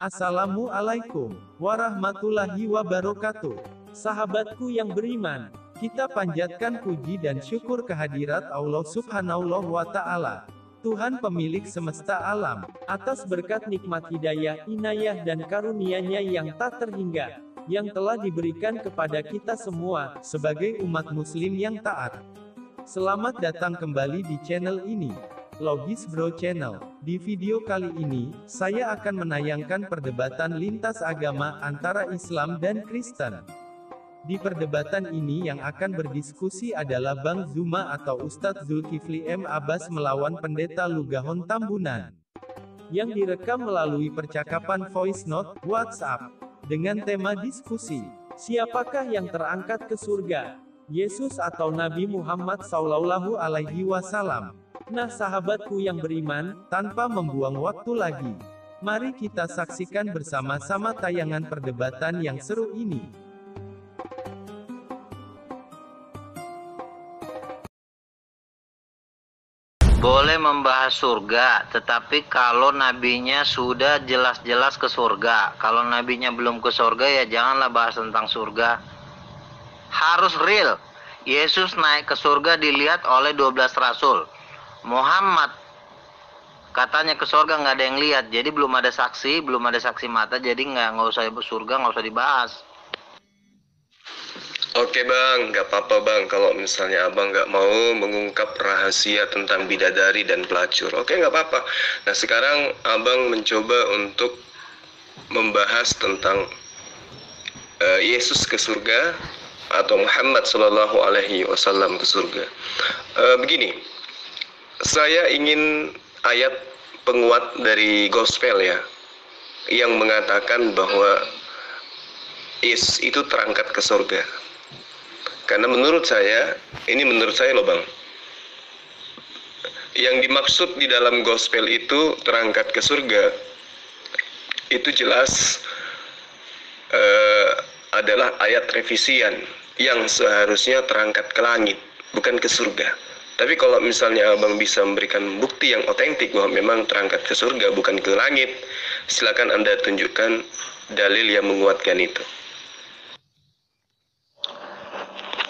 Assalamualaikum warahmatullahi wabarakatuh. Sahabatku yang beriman, kita panjatkan puji dan syukur kehadirat Allah Subhanahu wa Ta'ala, Tuhan pemilik semesta alam, atas berkat nikmat hidayah, inayah dan karunia-Nya yang tak terhingga, yang telah diberikan kepada kita semua, sebagai umat muslim yang taat. Selamat datang kembali di channel ini, Logis Bro Channel. Di video kali ini, saya akan menayangkan perdebatan lintas agama antara Islam dan Kristen. Di perdebatan ini yang akan berdiskusi adalah Bang Zuma atau Ustadz Zulkifli M. Abbas melawan Pendeta Lugahon Tambunan, yang direkam melalui percakapan voice note, WhatsApp, dengan tema diskusi, siapakah yang terangkat ke surga, Yesus atau Nabi Muhammad Sallallahu Alaihi Wasallam? Nah sahabatku yang beriman, tanpa membuang waktu lagi, mari kita saksikan bersama-sama tayangan perdebatan yang seru ini. Boleh membahas surga, tetapi kalau nabinya sudah jelas-jelas ke surga. Kalau nabinya belum ke surga, ya janganlah bahas tentang surga. Harus real. Yesus naik ke surga dilihat oleh 12 rasul. Muhammad katanya ke surga nggak ada yang lihat, jadi belum ada saksi mata, jadi nggak usah surga, nggak usah dibahas. Oke bang, nggak apa-apa bang kalau misalnya abang nggak mau mengungkap rahasia tentang bidadari dan pelacur. Oke, nggak apa-apa. Nah sekarang abang mencoba untuk membahas tentang Yesus ke surga atau Muhammad Sallallahu Alaihi Wasallam ke surga. Begini, saya ingin ayat penguat dari gospel ya, yang mengatakan bahwa Yesus itu terangkat ke surga. Karena menurut saya, ini menurut saya loh bang, yang dimaksud di dalam gospel itu terangkat ke surga, itu jelas adalah ayat revisian yang seharusnya terangkat ke langit, bukan ke surga. Tapi kalau misalnya abang bisa memberikan bukti yang otentik bahwa memang terangkat ke surga bukan ke langit, silakan anda tunjukkan dalil yang menguatkan itu.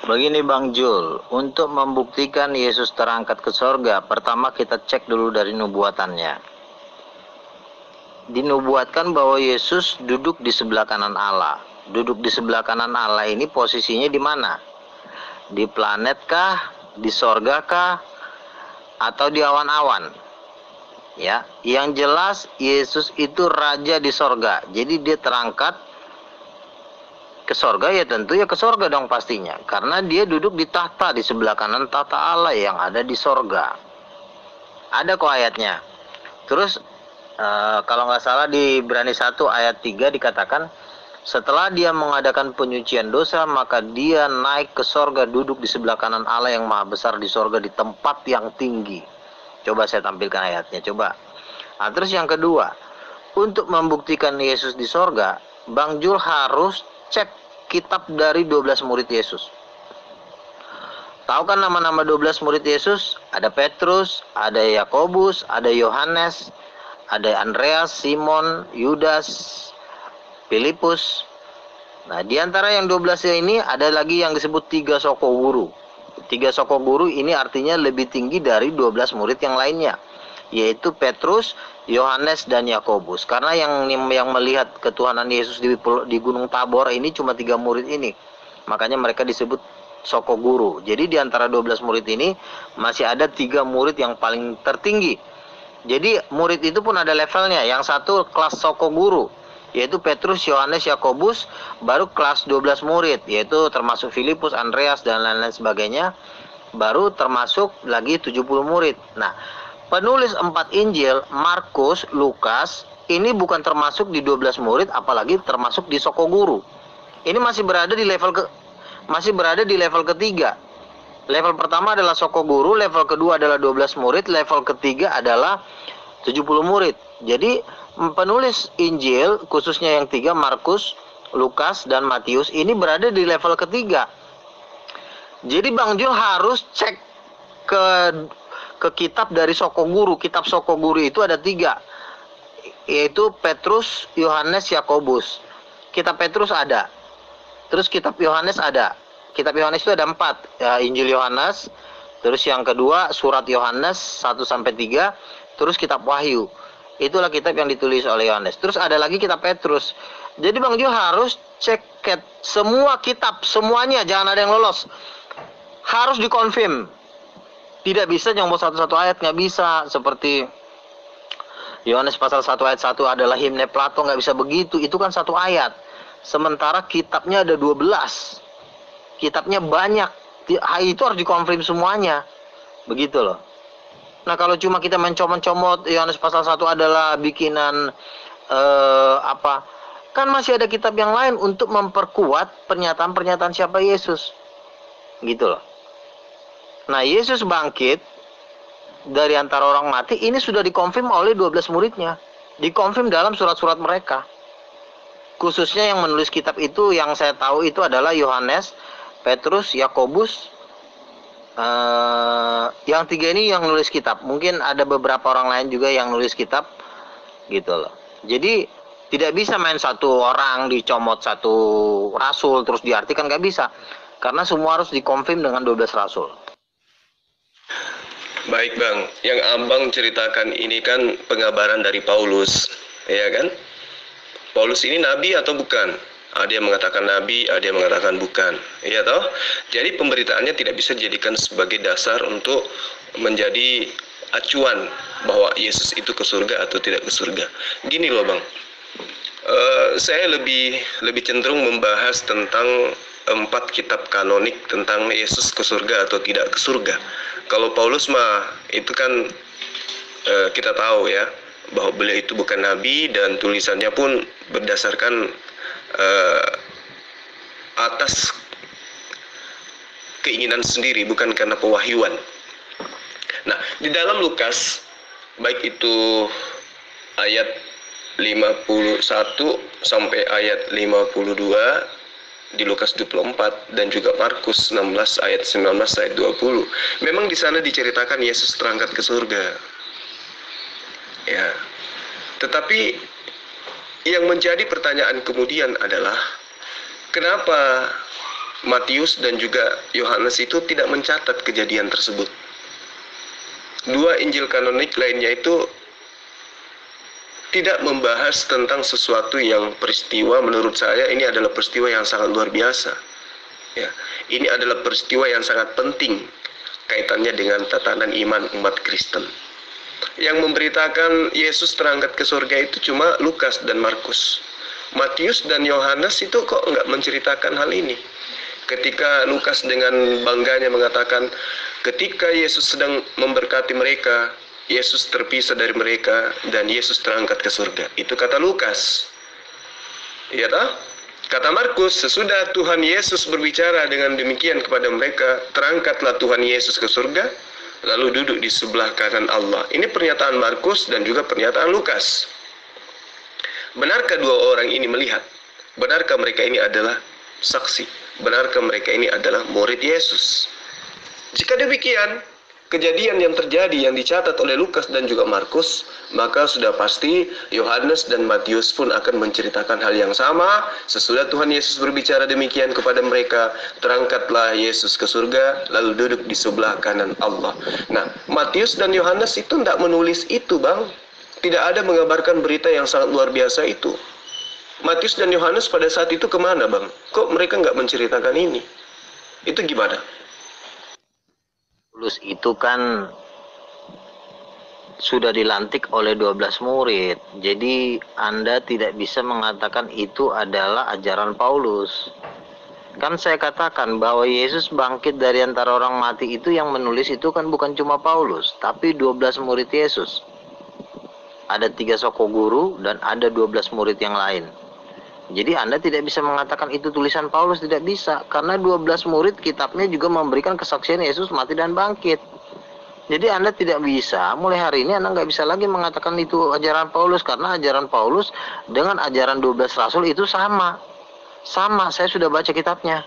Begini Bang Jul, untuk membuktikan Yesus terangkat ke surga, pertama kita cek dulu dari nubuatannya. Dinubuatkan bahwa Yesus duduk di sebelah kanan Allah. Duduk di sebelah kanan Allah ini posisinya di mana? Di planet kah? Di sorga kah? Atau di awan-awan? Ya, yang jelas Yesus itu raja di sorga. Jadi dia terangkat ke sorga, ya tentu ya ke sorga dong pastinya, karena dia duduk di tahta di sebelah kanan tahta Allah yang ada di sorga. Ada kok ayatnya. Terus kalau nggak salah di Ibrani 1 ayat 3 dikatakan, setelah dia mengadakan penyucian dosa, maka dia naik ke sorga, duduk di sebelah kanan Allah yang maha besar di sorga, di tempat yang tinggi. Coba saya tampilkan ayatnya, coba. Nah, terus yang kedua, untuk membuktikan Yesus di sorga, Bang Jul harus cek kitab dari 12 murid Yesus. Tahu kan nama-nama 12 murid Yesus? Ada Petrus, ada Yakobus, ada Yohanes, ada Andreas, Simon, Yudas, Filipus. Nah, di antara yang 12 ini ada lagi yang disebut 3 soko guru. 3 soko guru ini artinya lebih tinggi dari 12 murid yang lainnya, yaitu Petrus, Yohanes dan Yakobus. Karena yang melihat ketuhanan Yesus di Gunung Tabor ini cuma 3 murid ini. Makanya mereka disebut soko guru. Jadi di antara 12 murid ini masih ada 3 murid yang paling tertinggi. Jadi murid itu pun ada levelnya. Yang satu kelas soko guru, yaitu Petrus, Yohanes, Yakobus. Baru kelas 12 murid, yaitu termasuk Filipus, Andreas dan lain-lain sebagainya. Baru termasuk lagi 70 murid. Nah, penulis 4 Injil, Markus, Lukas, ini bukan termasuk di 12 murid, apalagi termasuk di soko guru. Ini masih berada di level ketiga. Level pertama adalah soko guru, level kedua adalah 12 murid, level ketiga adalah 70 murid. Jadi penulis Injil, khususnya yang 3, Markus, Lukas, dan Matius, ini berada di level ketiga. Jadi Bang Jul harus cek ke kitab dari soko guru. Kitab soko guru itu ada 3. yaitu Petrus, Yohanes, Yakobus. Kitab Petrus ada, terus kitab Yohanes ada. Kitab Yohanes itu ada 4, ya, Injil Yohanes, terus yang kedua surat Yohanes 1-3, terus kitab Wahyu. Itulah kitab yang ditulis oleh Yohanes. Terus ada lagi kitab Petrus. Jadi Bang Jo harus cek semua kitab, semuanya, jangan ada yang lolos. Harus dikonfirm. Tidak bisa nyomot satu-satu ayat, nggak bisa. Seperti Yohanes pasal 1 ayat 1 adalah himne Plato, nggak bisa begitu. Itu kan satu ayat. Sementara kitabnya ada 12. Kitabnya banyak. Itu harus dikonfirm semuanya. Begitu loh. Nah, kalau cuma kita mencomot-comot Yohanes pasal 1 adalah bikinan kan masih ada kitab yang lain untuk memperkuat pernyataan-pernyataan siapa Yesus. Gitu loh. Nah, Yesus bangkit dari antara orang mati, ini sudah dikonfirm oleh 12 muridnya. Dikonfirm dalam surat-surat mereka. Khususnya yang menulis kitab itu, yang saya tahu itu adalah Yohanes, Petrus, Yakobus. Yang 3 ini yang nulis kitab. Mungkin ada beberapa orang lain juga yang nulis kitab. Gitu loh. Jadi tidak bisa main satu orang dicomot satu rasul terus diartikan, nggak bisa. Karena semua harus dikonfirm dengan 12 rasul. Baik Bang, yang Abang ceritakan ini kan pengabaran dari Paulus, ya kan? Paulus ini nabi atau bukan? Ada yang mengatakan nabi, ada yang mengatakan bukan, ya toh? Jadi pemberitaannya tidak bisa dijadikan sebagai dasar untuk menjadi acuan bahwa Yesus itu ke surga atau tidak ke surga. Gini loh Bang, saya lebih cenderung membahas tentang 4 kitab kanonik tentang Yesus ke surga atau tidak ke surga. Kalau Paulus mah itu kan kita tahu ya bahwa beliau itu bukan nabi dan tulisannya pun berdasarkan atas keinginan sendiri, bukan karena pewahyuan. Nah, di dalam Lukas baik itu ayat 51 sampai ayat 52 di Lukas 24 dan juga Markus 16 ayat 19 ayat 20. Memang di sana diceritakan Yesus terangkat ke surga. Ya. Tetapi yang menjadi pertanyaan kemudian adalah kenapa Matius dan juga Yohanes itu tidak mencatat kejadian tersebut? 2 Injil kanonik lainnya itu tidak membahas tentang sesuatu yang peristiwa, menurut saya ini adalah peristiwa yang sangat luar biasa. Ya, ini adalah peristiwa yang sangat penting kaitannya dengan tatanan iman umat Kristen. Yang memberitakan Yesus terangkat ke surga itu cuma Lukas dan Markus. Matius dan Yohanes itu kok nggak menceritakan hal ini. Ketika Lukas dengan bangganya mengatakan, ketika Yesus sedang memberkati mereka, Yesus terpisah dari mereka dan Yesus terangkat ke surga. Itu kata Lukas. Iya tak? Kata Markus, sesudah Tuhan Yesus berbicara dengan demikian kepada mereka, terangkatlah Tuhan Yesus ke surga, lalu duduk di sebelah kanan Allah. Ini pernyataan Markus dan juga pernyataan Lukas. Benarkah 2 orang ini melihat? Benarkah mereka ini adalah saksi? Benarkah mereka ini adalah murid Yesus? Jika demikian, kejadian yang terjadi yang dicatat oleh Lukas dan juga Markus, maka sudah pasti Yohanes dan Matius pun akan menceritakan hal yang sama. Sesudah Tuhan Yesus berbicara demikian kepada mereka, terangkatlah Yesus ke surga, lalu duduk di sebelah kanan Allah. Nah, Matius dan Yohanes itu tidak menulis itu, Bang. Tidak ada mengabarkan berita yang sangat luar biasa itu. Matius dan Yohanes pada saat itu kemana, Bang? Kok mereka nggak menceritakan ini? Itu gimana? Paulus itu kan sudah dilantik oleh 12 murid. Jadi Anda tidak bisa mengatakan itu adalah ajaran Paulus. Kan saya katakan bahwa Yesus bangkit dari antara orang mati itu yang menulis itu kan bukan cuma Paulus, tapi 12 murid Yesus. Ada 3 soko guru dan ada 12 murid yang lain. Jadi Anda tidak bisa mengatakan itu tulisan Paulus, tidak bisa. Karena 12 murid kitabnya juga memberikan kesaksian Yesus mati dan bangkit. Jadi Anda tidak bisa, mulai hari ini Anda nggak bisa lagi mengatakan itu ajaran Paulus. Karena ajaran Paulus dengan ajaran 12 rasul itu sama. Sama, saya sudah baca kitabnya.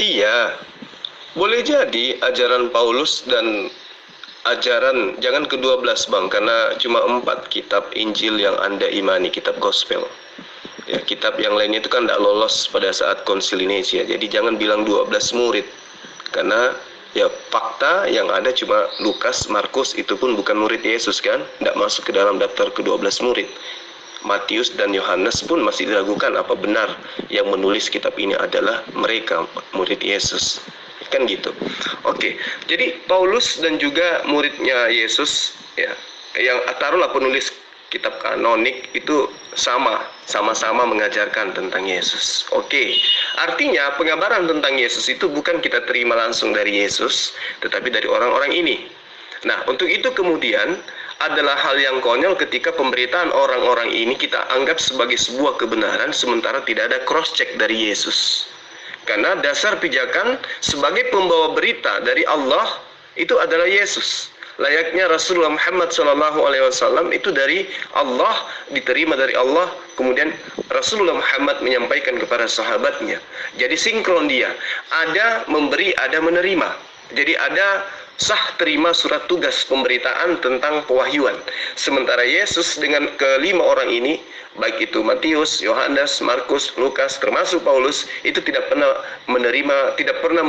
Iya, boleh jadi ajaran Paulus dan ajaran, jangan ke-12 Bang, karena cuma 4 kitab Injil yang Anda imani, kitab gospel. Ya, kitab yang lainnya itu kan tidak lolos pada saat konsil Nicea. Jadi jangan bilang 12 murid. Karena ya fakta yang ada cuma Lukas, Markus, itu pun bukan murid Yesus kan, tidak masuk ke dalam daftar ke-12 murid. Matius dan Yohanes pun masih diragukan apa benar yang menulis kitab ini adalah mereka murid Yesus. Kan gitu. Oke, jadi Paulus dan juga muridnya Yesus ya, yang taruhlah penulis kitab kanonik itu sama-sama mengajarkan tentang Yesus. Oke, artinya pengabaran tentang Yesus itu bukan kita terima langsung dari Yesus, tetapi dari orang-orang ini. Nah, untuk itu kemudian adalah hal yang konyol ketika pemberitaan orang-orang ini kita anggap sebagai sebuah kebenaran sementara tidak ada cross check dari Yesus. Karena dasar pijakan sebagai pembawa berita dari Allah itu adalah Yesus. Layaknya Rasulullah Muhammad SAW itu dari Allah, diterima dari Allah, kemudian Rasulullah Muhammad menyampaikan kepada sahabatnya. Jadi sinkron dia, ada memberi, ada menerima. Jadi ada sah terima surat tugas pemberitaan tentang pewahyuan. Sementara Yesus dengan kelima orang ini, baik itu Matius, Yohanes, Markus, Lukas, termasuk Paulus, itu tidak pernah menerima, tidak pernah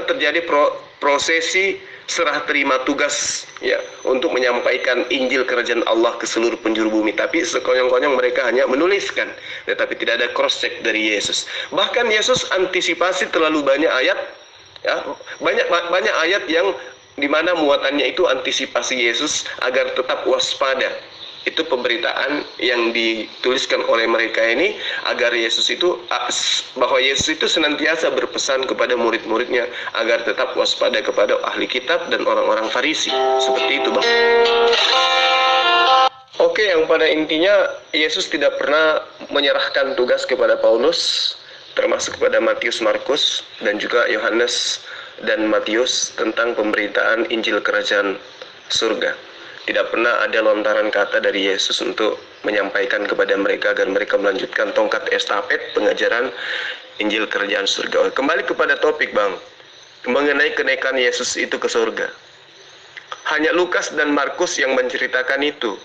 terjadi prosesi serah terima tugas ya untuk menyampaikan Injil Kerajaan Allah ke seluruh penjuru bumi. Tapi sekonyong-konyong mereka hanya menuliskan, tetapi tidak ada cross check dari Yesus. Bahkan Yesus antisipasi terlalu banyak ayat. Ya, banyak ayat yang dimana muatannya itu antisipasi Yesus agar tetap waspada. Itu pemberitaan yang dituliskan oleh mereka ini agar Yesus itu, bahwa Yesus itu senantiasa berpesan kepada murid-muridnya agar tetap waspada kepada ahli kitab dan orang-orang Farisi. Seperti itu Bang. Oke, yang pada intinya Yesus tidak pernah menyerahkan tugas kepada Paulus, termasuk kepada Matius, Markus, dan juga Yohanes dan Matius tentang pemberitaan Injil Kerajaan Surga. Tidak pernah ada lontaran kata dari Yesus untuk menyampaikan kepada mereka agar mereka melanjutkan tongkat estafet pengajaran Injil Kerajaan Surga. Kembali kepada topik Bang, mengenai kenaikan Yesus itu ke surga. Hanya Lukas dan Markus yang menceritakan itu.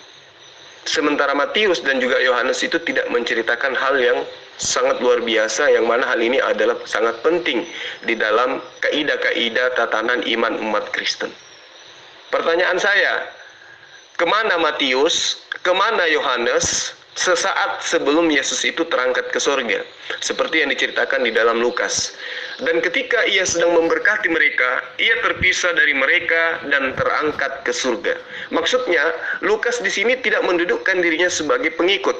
Sementara Matius dan juga Yohanes itu tidak menceritakan hal yang sangat luar biasa, yang mana hal ini adalah sangat penting di dalam kaidah-kaidah tatanan iman umat Kristen. Pertanyaan saya, kemana Matius, kemana Yohanes sesaat sebelum Yesus itu terangkat ke surga? Seperti yang diceritakan di dalam Lukas. Dan ketika ia sedang memberkati mereka, ia terpisah dari mereka dan terangkat ke surga. Maksudnya, Lukas di sini tidak mendudukkan dirinya sebagai pengikut.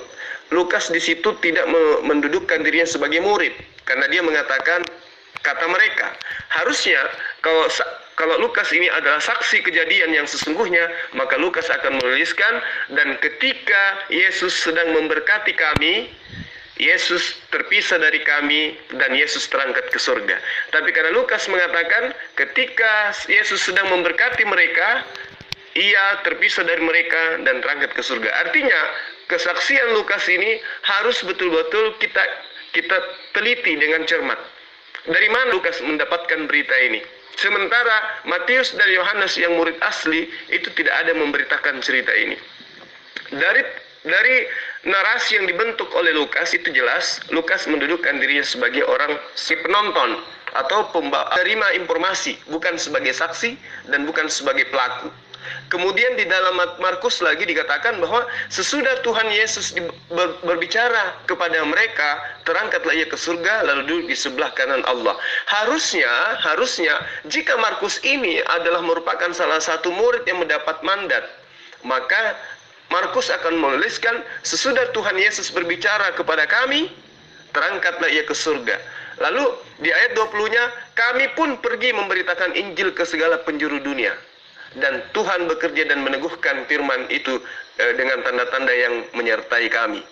Lukas di situ tidak mendudukkan dirinya sebagai murid, karena dia mengatakan, kata mereka, harusnya kalau Lukas ini adalah saksi kejadian yang sesungguhnya, maka Lukas akan menuliskan, dan ketika Yesus sedang memberkati kami, Yesus terpisah dari kami dan Yesus terangkat ke surga. Tapi karena Lukas mengatakan ketika Yesus sedang memberkati mereka, ia terpisah dari mereka dan terangkat ke surga. Artinya kesaksian Lukas ini harus betul-betul kita teliti dengan cermat. Dari mana Lukas mendapatkan berita ini? Sementara Matius dan Yohanes yang murid asli itu tidak ada memberitakan cerita ini. Dari narasi yang dibentuk oleh Lukas itu jelas Lukas mendudukkan dirinya sebagai orang si penonton atau penerima informasi, bukan sebagai saksi dan bukan sebagai pelaku. Kemudian di dalam Markus lagi dikatakan bahwa sesudah Tuhan Yesus berbicara kepada mereka, terangkatlah ia ke surga lalu duduk di sebelah kanan Allah. Harusnya jika Markus ini adalah merupakan salah satu murid yang mendapat mandat, maka Markus akan menuliskan sesudah Tuhan Yesus berbicara kepada kami, terangkatlah ia ke surga. Lalu di ayat 20-nya, kami pun pergi memberitakan Injil ke segala penjuru dunia. Dan Tuhan bekerja dan meneguhkan firman itu dengan tanda-tanda yang menyertai kami.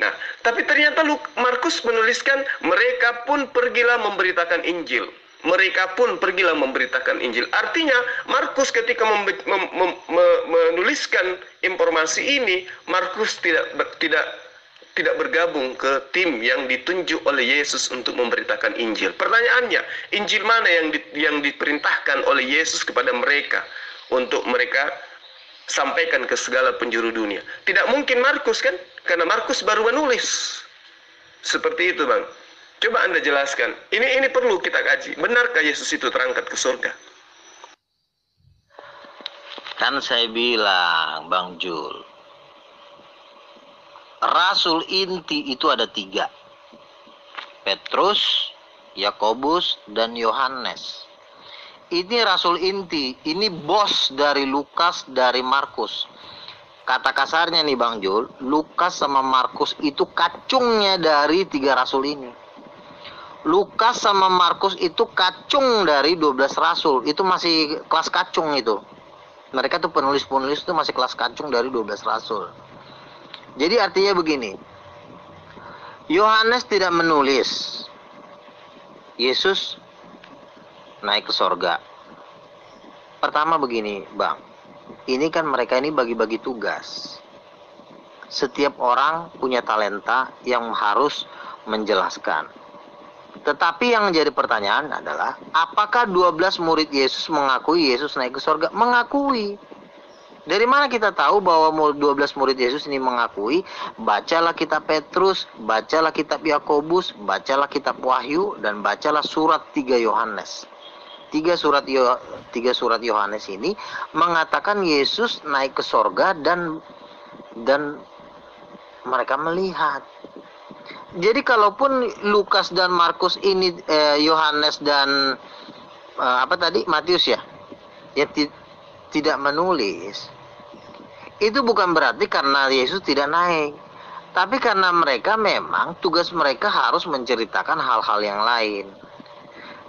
Nah, tapi ternyata Markus menuliskan mereka pun pergilah memberitakan Injil. Mereka pun pergilah memberitakan Injil. Artinya Markus ketika menuliskan informasi ini, Markus tidak tidak bergabung ke tim yang ditunjuk oleh Yesus untuk memberitakan Injil. Pertanyaannya, Injil mana yang diperintahkan oleh Yesus kepada mereka untuk mereka sampaikan ke segala penjuru dunia? Tidak mungkin Markus kan? Karena Markus baru menulis. Seperti itu, Bang. Coba Anda jelaskan. Ini perlu kita kaji. Benarkah Yesus itu terangkat ke surga? Kan saya bilang, Bang Jul, Rasul inti itu ada 3. Petrus, Yakobus, dan Yohanes. Ini Rasul inti, ini bos dari Lukas, dari Markus. Kata kasarnya nih Bang Jul, Lukas sama Markus itu kacungnya dari 3 Rasul ini. Lukas sama Markus itu kacung dari 12 Rasul, itu masih kelas kacung itu. Mereka tuh penulis-penulis itu masih kelas kacung dari 12 Rasul. Jadi artinya begini, Yohanes tidak menulis Yesus naik ke sorga. Pertama begini Bang, ini kan mereka ini bagi-bagi tugas. Setiap orang punya talenta yang harus menjelaskan. Tetapi yang jadi pertanyaan adalah, apakah 12 murid Yesus mengakui Yesus naik ke sorga? Mengakui. Dari mana kita tahu bahwa 12 murid Yesus ini mengakui? Bacalah kitab Petrus, bacalah kitab Yakobus, bacalah kitab Wahyu, dan bacalah surat 3 Yohanes. 3 surat Yohanes ini mengatakan Yesus naik ke sorga dan mereka melihat. Jadi kalaupun Lukas dan Markus ini, Yohanes dan Matius ya tidak menulis, itu bukan berarti karena Yesus tidak naik, tapi karena mereka memang tugas mereka harus menceritakan hal-hal yang lain.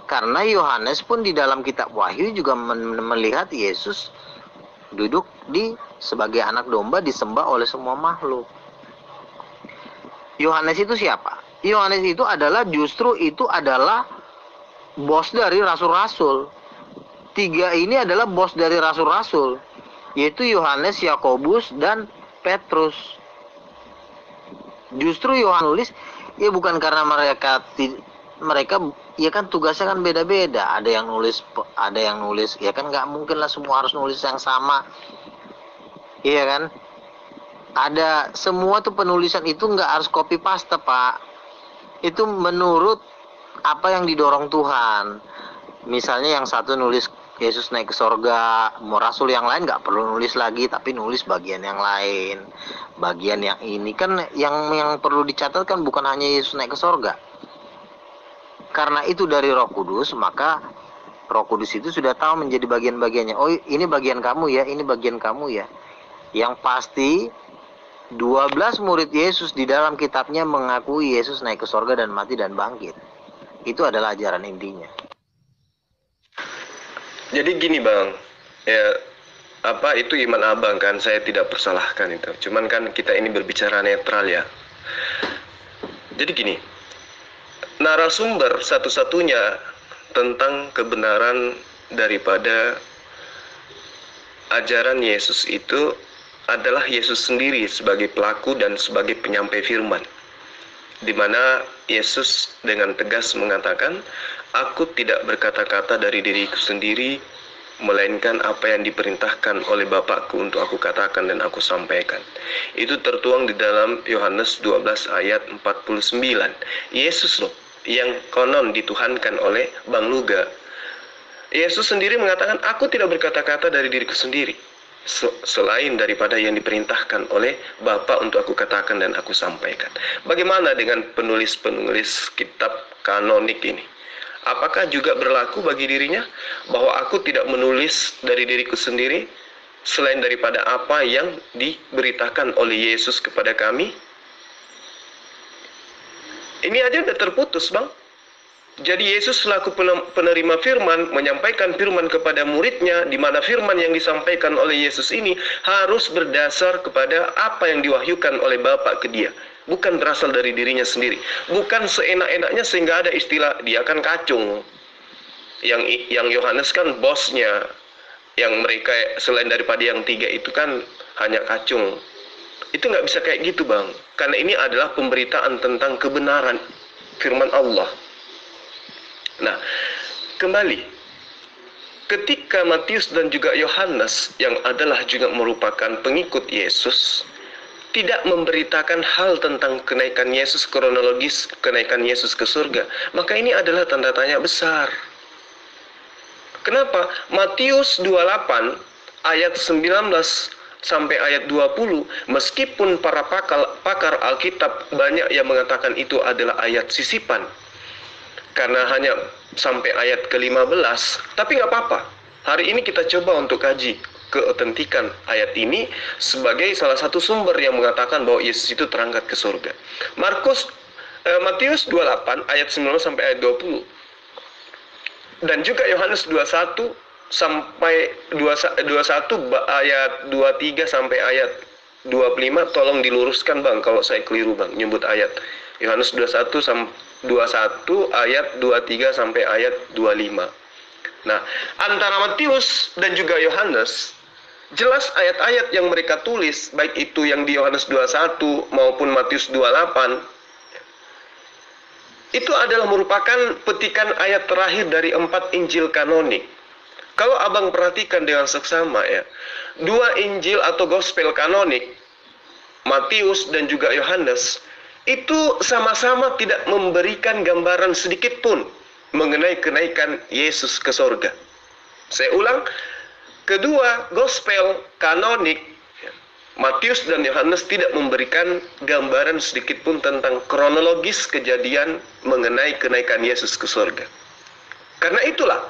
Karena Yohanes pun di dalam kitab Wahyu juga melihat Yesus duduk sebagai anak domba disembah oleh semua makhluk. Yohanes itu siapa? Yohanes itu adalah bos dari rasul-rasul. 3 ini adalah bos dari rasul-rasul, yaitu Yohanes, Yakobus, dan Petrus. Justru Yohanes nulis ya bukan karena mereka ya kan tugasnya kan beda-beda. Ada yang nulis ya kan, nggak mungkin lah semua harus nulis yang sama, iya kan? Ada semua tuh penulisan itu nggak harus copy paste Pak. Itu menurut apa yang didorong Tuhan. Misalnya yang satu nulis Yesus naik ke sorga, mau rasul yang lain nggak perlu nulis lagi, tapi nulis bagian yang lain, bagian yang ini kan yang perlu dicatat kan bukan hanya Yesus naik ke sorga. Karena itu dari Roh Kudus, maka Roh Kudus itu sudah tahu menjadi bagian-bagiannya. Oh ini bagian kamu ya, ini bagian kamu ya. Yang pasti 12 murid Yesus di dalam kitabnya mengakui Yesus naik ke sorga dan mati dan bangkit. Itu adalah ajaran intinya. Jadi gini Bang, ya itu iman Abang kan, saya tidak persalahkan itu. Cuman kan kita ini berbicara netral ya. Jadi gini, narasumber satu-satunya tentang kebenaran daripada ajaran Yesus itu adalah Yesus sendiri sebagai pelaku dan sebagai penyampai firman, di mana Yesus dengan tegas mengatakan, aku tidak berkata-kata dari diriku sendiri, melainkan apa yang diperintahkan oleh Bapakku untuk aku katakan dan aku sampaikan. Itu tertuang di dalam Yohanes 12 ayat 49. Yesus loh yang konon dituhankan oleh Bang Luga. Yesus sendiri mengatakan, aku tidak berkata-kata dari diriku sendiri, selain daripada yang diperintahkan oleh Bapa untuk aku katakan dan aku sampaikan. Bagaimana dengan penulis-penulis kitab kanonik ini? Apakah juga berlaku bagi dirinya bahwa aku tidak menulis dari diriku sendiri selain daripada apa yang diberitakan oleh Yesus kepada kami? Ini aja udah terputus Bang. Jadi Yesus selaku penerima firman menyampaikan firman kepada muridnya, di mana firman yang disampaikan oleh Yesus ini harus berdasar kepada apa yang diwahyukan oleh Bapa ke dia, bukan berasal dari dirinya sendiri, bukan seenak-enaknya sehingga ada istilah dia kan kacung. Yang Yohanes kan bosnya, yang mereka selain daripada yang 3 itu kan hanya kacung, Itu nggak bisa kayak gitu, Bang. Karena ini adalah pemberitaan tentang kebenaran firman Allah. Nah, kembali, ketika Matius dan juga Yohanes yang adalah juga merupakan pengikut Yesus tidak memberitakan hal tentang kenaikan Yesus, kronologis kenaikan Yesus ke surga, maka ini adalah tanda tanya besar. Kenapa? Matius 28 ayat 19 sampai ayat 20, meskipun para pakar Alkitab banyak yang mengatakan itu adalah ayat sisipan, karena hanya sampai ayat ke-15, tapi nggak apa-apa. Hari ini kita coba untuk kaji keotentikan ayat ini sebagai salah satu sumber yang mengatakan bahwa Yesus itu terangkat ke surga. Matius 28 ayat 19 sampai ayat 20. Dan juga Yohanes 21 sampai 21 ayat 23 sampai ayat 25. Tolong diluruskan, Bang, kalau saya keliru, Bang, nyebut ayat. Yohanes 21 ayat 23 sampai ayat 25. Nah, antara Matius dan juga Yohanes, jelas ayat-ayat yang mereka tulis, baik itu yang di Yohanes 21 maupun Matius 28, itu adalah merupakan petikan ayat terakhir dari 4 Injil kanonik. Kalau Abang perhatikan dengan seksama ya, 2 Injil atau Gospel kanonik, Matius dan juga Yohanes, itu sama-sama tidak memberikan gambaran sedikit pun mengenai kenaikan Yesus ke surga. Saya ulang, kedua Gospel kanonik, Matius dan Yohanes tidak memberikan gambaran sedikit pun tentang kronologis kejadian mengenai kenaikan Yesus ke surga. Karena itulah,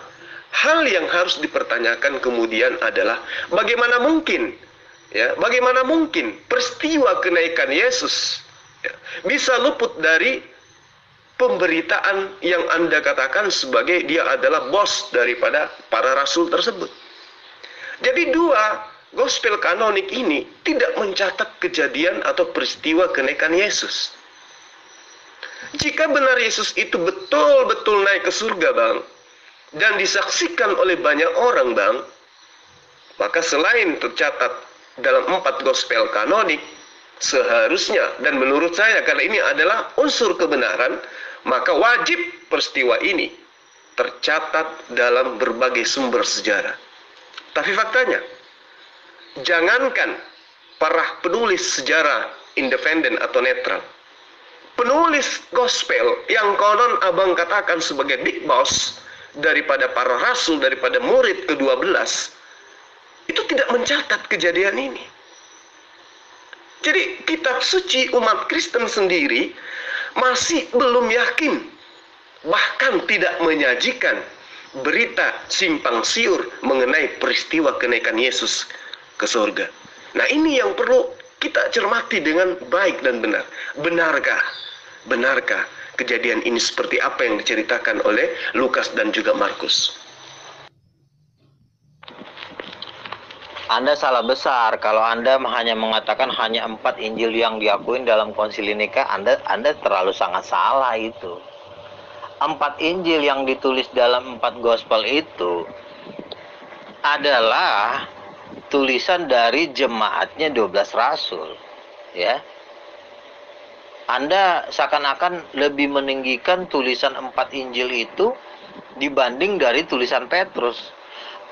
hal yang harus dipertanyakan kemudian adalah bagaimana mungkin peristiwa kenaikan Yesus bisa luput dari pemberitaan yang Anda katakan sebagai dia adalah bos daripada para rasul tersebut. Jadi 2 Gospel kanonik ini tidak mencatat kejadian atau peristiwa kenaikan Yesus. Jika benar Yesus itu betul-betul naik ke surga, Bang, dan disaksikan oleh banyak orang, Bang, maka selain tercatat dalam 4 Gospel kanonik, seharusnya, dan menurut saya karena ini adalah unsur kebenaran, maka wajib peristiwa ini tercatat dalam berbagai sumber sejarah. Tapi faktanya, jangankan para penulis sejarah independen atau netral, penulis gospel yang konon Abang katakan sebagai big boss daripada para rasul, daripada murid ke-12, itu tidak mencatat kejadian ini. Jadi kitab suci umat Kristen sendiri masih belum yakin, bahkan tidak menyajikan berita simpang siur mengenai peristiwa kenaikan Yesus ke surga. Nah, ini yang perlu kita cermati dengan baik dan benar. Benarkah kejadian ini seperti apa yang diceritakan oleh Lukas dan juga Markus? Anda salah besar kalau Anda hanya mengatakan hanya 4 Injil yang diakuin dalam Konsili Nika. Anda terlalu sangat salah itu. 4 Injil yang ditulis dalam 4 Gospel itu adalah tulisan dari jemaatnya 12 rasul, ya. Anda seakan-akan lebih meninggikan tulisan 4 Injil itu dibanding dari tulisan Petrus.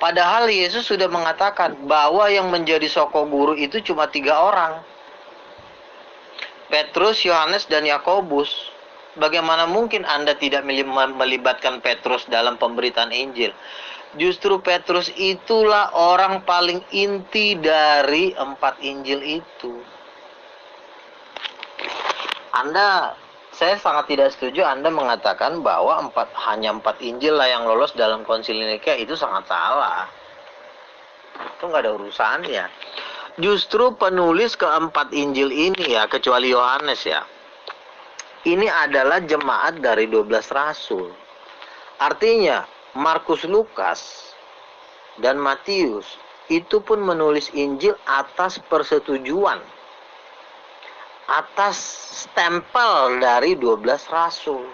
Padahal Yesus sudah mengatakan bahwa yang menjadi soko guru itu cuma 3 orang. Petrus, Yohanes, dan Yakobus. Bagaimana mungkin Anda tidak melibatkan Petrus dalam pemberitaan Injil? Justru Petrus itulah orang paling inti dari 4 Injil itu. Saya sangat tidak setuju Anda mengatakan bahwa hanya 4 Injil lah yang lolos dalam Konsili Nika. Itu sangat salah. Itu nggak ada urusannya. Justru penulis keempat Injil ini ya, kecuali Yohanes ya, ini adalah jemaat dari 12 rasul. Artinya Markus, Lukas, dan Matius itu pun menulis Injil atas persetujuan, atas stempel dari 12 rasul.